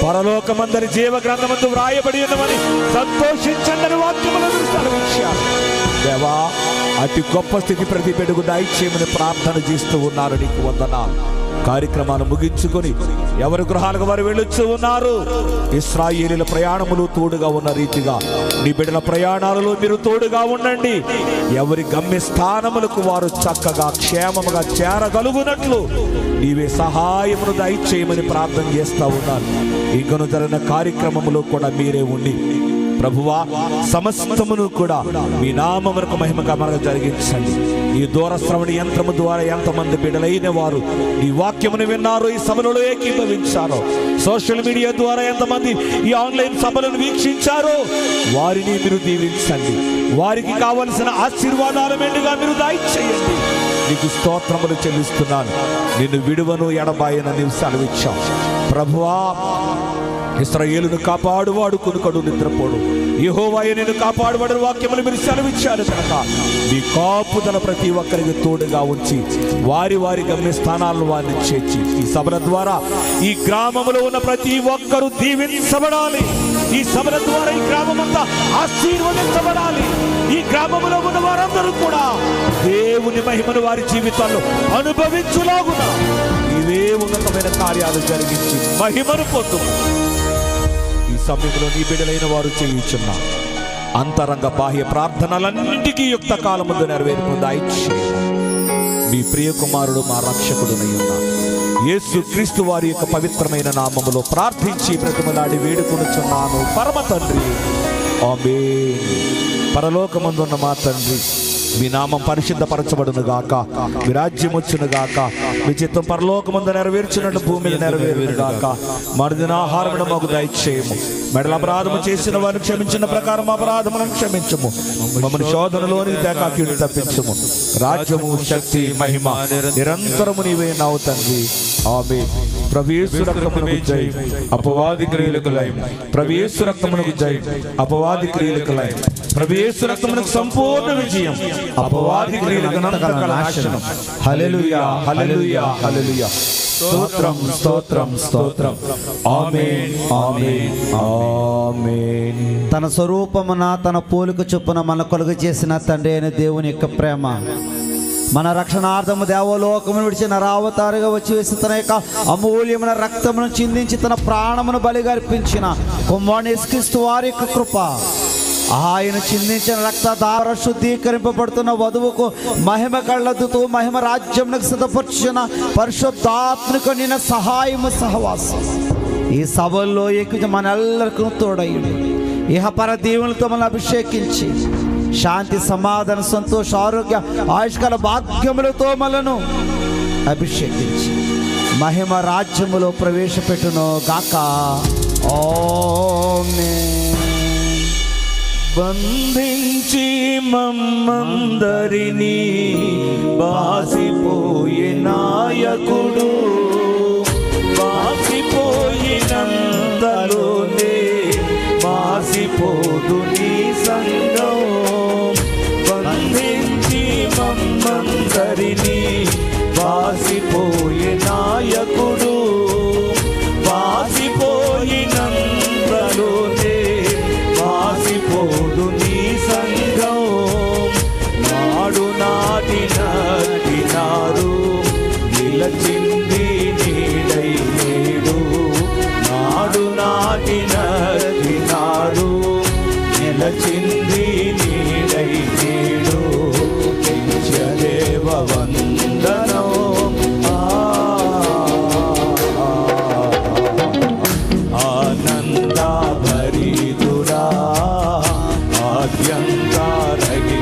పరలోకమందరి జీవ గ్రంథమందు వ్రాయబడి ఉన్నవని సంతోషించండి వాక్యములను సెలవించారు. దేవా అతి గొప్ప స్థితి ప్రతి బిడ్డకు దయచేయమని ప్రార్థన చేస్తూ ఉన్నారు. నీకు వందనాలు. కార్యక్రమాలు ముగించుకొని ఎవరి గృహాలకు వారు వెళ్ళొచ్చు ఉన్నారు. ఇశ్రాయేలీయుల ప్రయాణములు తోడుగా ఉన్న రీతిగా నీ బిడ్డల ప్రయాణాలలో మీరు తోడుగా ఉండండి. ఎవరి గమ్య స్థానములకు వారు చక్కగా క్షేమముగా చేరగలుగునట్లు నీవే సహాయమును దయచేయమని ప్రార్థన చేస్తూ ఉన్నాను. ఇంకను జరిగిన కార్యక్రమములో కూడా మీరే ఉండి ప్రభువా సమస్తమును కూడా మీ నామమునకు మహిమగా మనకు జరిగించండి. ఈ దూర శ్రవణ యంత్రము ద్వారా ఎంతమంది బిడ్డలైన వారు ఈ వాక్యమును విన్నారో, ఈ సభలలో ఏకీభవించారో, సోషల్ మీడియా ద్వారా ఎంతమంది ఈ ఆన్లైన్ సభలను వీక్షించారో వారిని మీరు దీవించండి. వారికి కావలసిన ఆశీర్వాదాల మెండుగా మీరు దయచేయండి. నీకు స్తోత్రములు చెల్లిస్తున్నాను. నిన్ను విడువను ఎడబాయన నీవు సెలవిచ్చావు ప్రభువా. ఇశ్రాయేలును కాపాడువాడు కొనుకడు నిద్రపోడు, యెహోవాయే నిన్ను కాపాడువాడు వాక్యములు మీరు సెలవిచ్చారు కనుక నీ కాపుదల ప్రతి ఒక్కరికి తోడుగా ఉంచి వారి వారి గమ్య స్థానాలను వారిని చేర్చి ఈ సభల ద్వారా ఈ గ్రామంలో ఉన్న ప్రతి ఒక్కరూ దీవించబడాలి. ఈ సభల ద్వారా ఈ గ్రామమంతా ఆశీర్వదించబడాలి. ఈ గ్రామంలో ఉన్న వారందరూ కూడా దేవుని మహిమను వారి జీవితాల్లో అనుభవించులాగున ఇవే ఉన్నతమైన కార్యాలు జరిగించి మహిమను పొందు. ఈ సమయంలో నీ బిడ్డలైన వారు చేయించున్న అంతరంగ బాహ్య ప్రార్థనలన్నింటికీ యుక్త కాలం ముందు నెరవేర్పు దయచేయము. మీ ప్రియ కుమారుడు మా రక్షకుడునై ఉన్నాడు యేసు క్రీస్తు వారి యొక్క పవిత్రమైన నామములో ప్రార్థించి బ్రతిమలాడి వేడుకొనుచున్నాను పరమ తండ్రి, ఆమేన్. పరలోకమందున్న మా తండ్రి, మీ నామం పరిశుద్ధపరచబడును గాక, మీ రాజ్యం వచ్చును గాక, మీ చిత్తం పరలోకమందు నెరవేర్చినట్టు భూమి మీద నెరవేరును గాక. మరుదిన ఆహారమును మాకు దయచేయము. మెడల అపరాధము చేసిన వారిని క్షమించిన ప్రకారం అపరాధములను క్షమించము. మమ్మల్ని శోధనలోని దేకాకీడు తప్పించము. రాజ్యము, శక్తి, మహిమ నిరంతరము నీవే నావు తండ్రి, ఆమేన్. ప్రభు యేసు రక్తమునకు జై, అపవాది క్రియలకు లయం. ప్రభు యేసు రక్తమునకు జై, అపవాది క్రియలకు లయం. ప్రభు యేసు రక్తమునకు సంపూర్ణ విజయం, అపవాది క్రియలకు అనంతకాల నాశనం. హల్లెలూయా, హల్లెలూయా, హల్లెలూయా. స్తోత్రం, స్తోత్రం, స్తోత్రం. ఆమేన్, ఆమేన్, ఆమేన్. తన స్వరూపమున తన పోలిక చొప్పున మన కొలుగు చేసిన తండ్రి అయిన దేవుని యొక్క ప్రేమ, మన రక్షణార్థము దేవలోకమును విడిచి నరావతారుగా వచ్చి వేసి తన యొక్క అమూల్యమైన రక్తమును చిందించి తన ప్రాణమును బలిగా అర్పించిన కుమారుని యేసుక్రీస్తు వారి యొక్క కృప, ఆయన చిందించిన రక్తధార శుద్ధీకరింపబడుతున్న వధువుకు మహిమ కళ్ళదుతూ మహిమ రాజ్యమునకు సిద్ధపరచిన పరిశుద్ధాత్మకు నిన్న సహాయము సహవాసం ఈ సభల్లో ఎక్కువ మనెల్లరికీ తోడయ్యుడు. ఇహపర దీవులతో మనల్ని అభిషేకించి శాంతి, సమాధాన, సంతోష, ఆరోగ్య, ఆయుష్కాల భాగ్యములతో మనను అభిషేకించి మహిమ రాజ్యములో ప్రవేశపెట్టును గాక. ఆమేన్. బంధించి మమ్మందరినీ బాసిపోయే నాయకుడు, బాసిపోయినంతలోనే బాసిపోదు నీ సంఘం. బంధించి మమ్మందరినీ బాసిపోయే నాయకుడు, బాసిపోయినంతలోనే బాసిపోదు నీ సంఘం. నాడు నాటినారు నిలచింది నీడై నేడు, నాడు నాటినారు నిలచింది నీడై నేడు. నిత్యదేవ వందనం. ఆనంద భరితుడా, ఆద్యంత రహితుడా,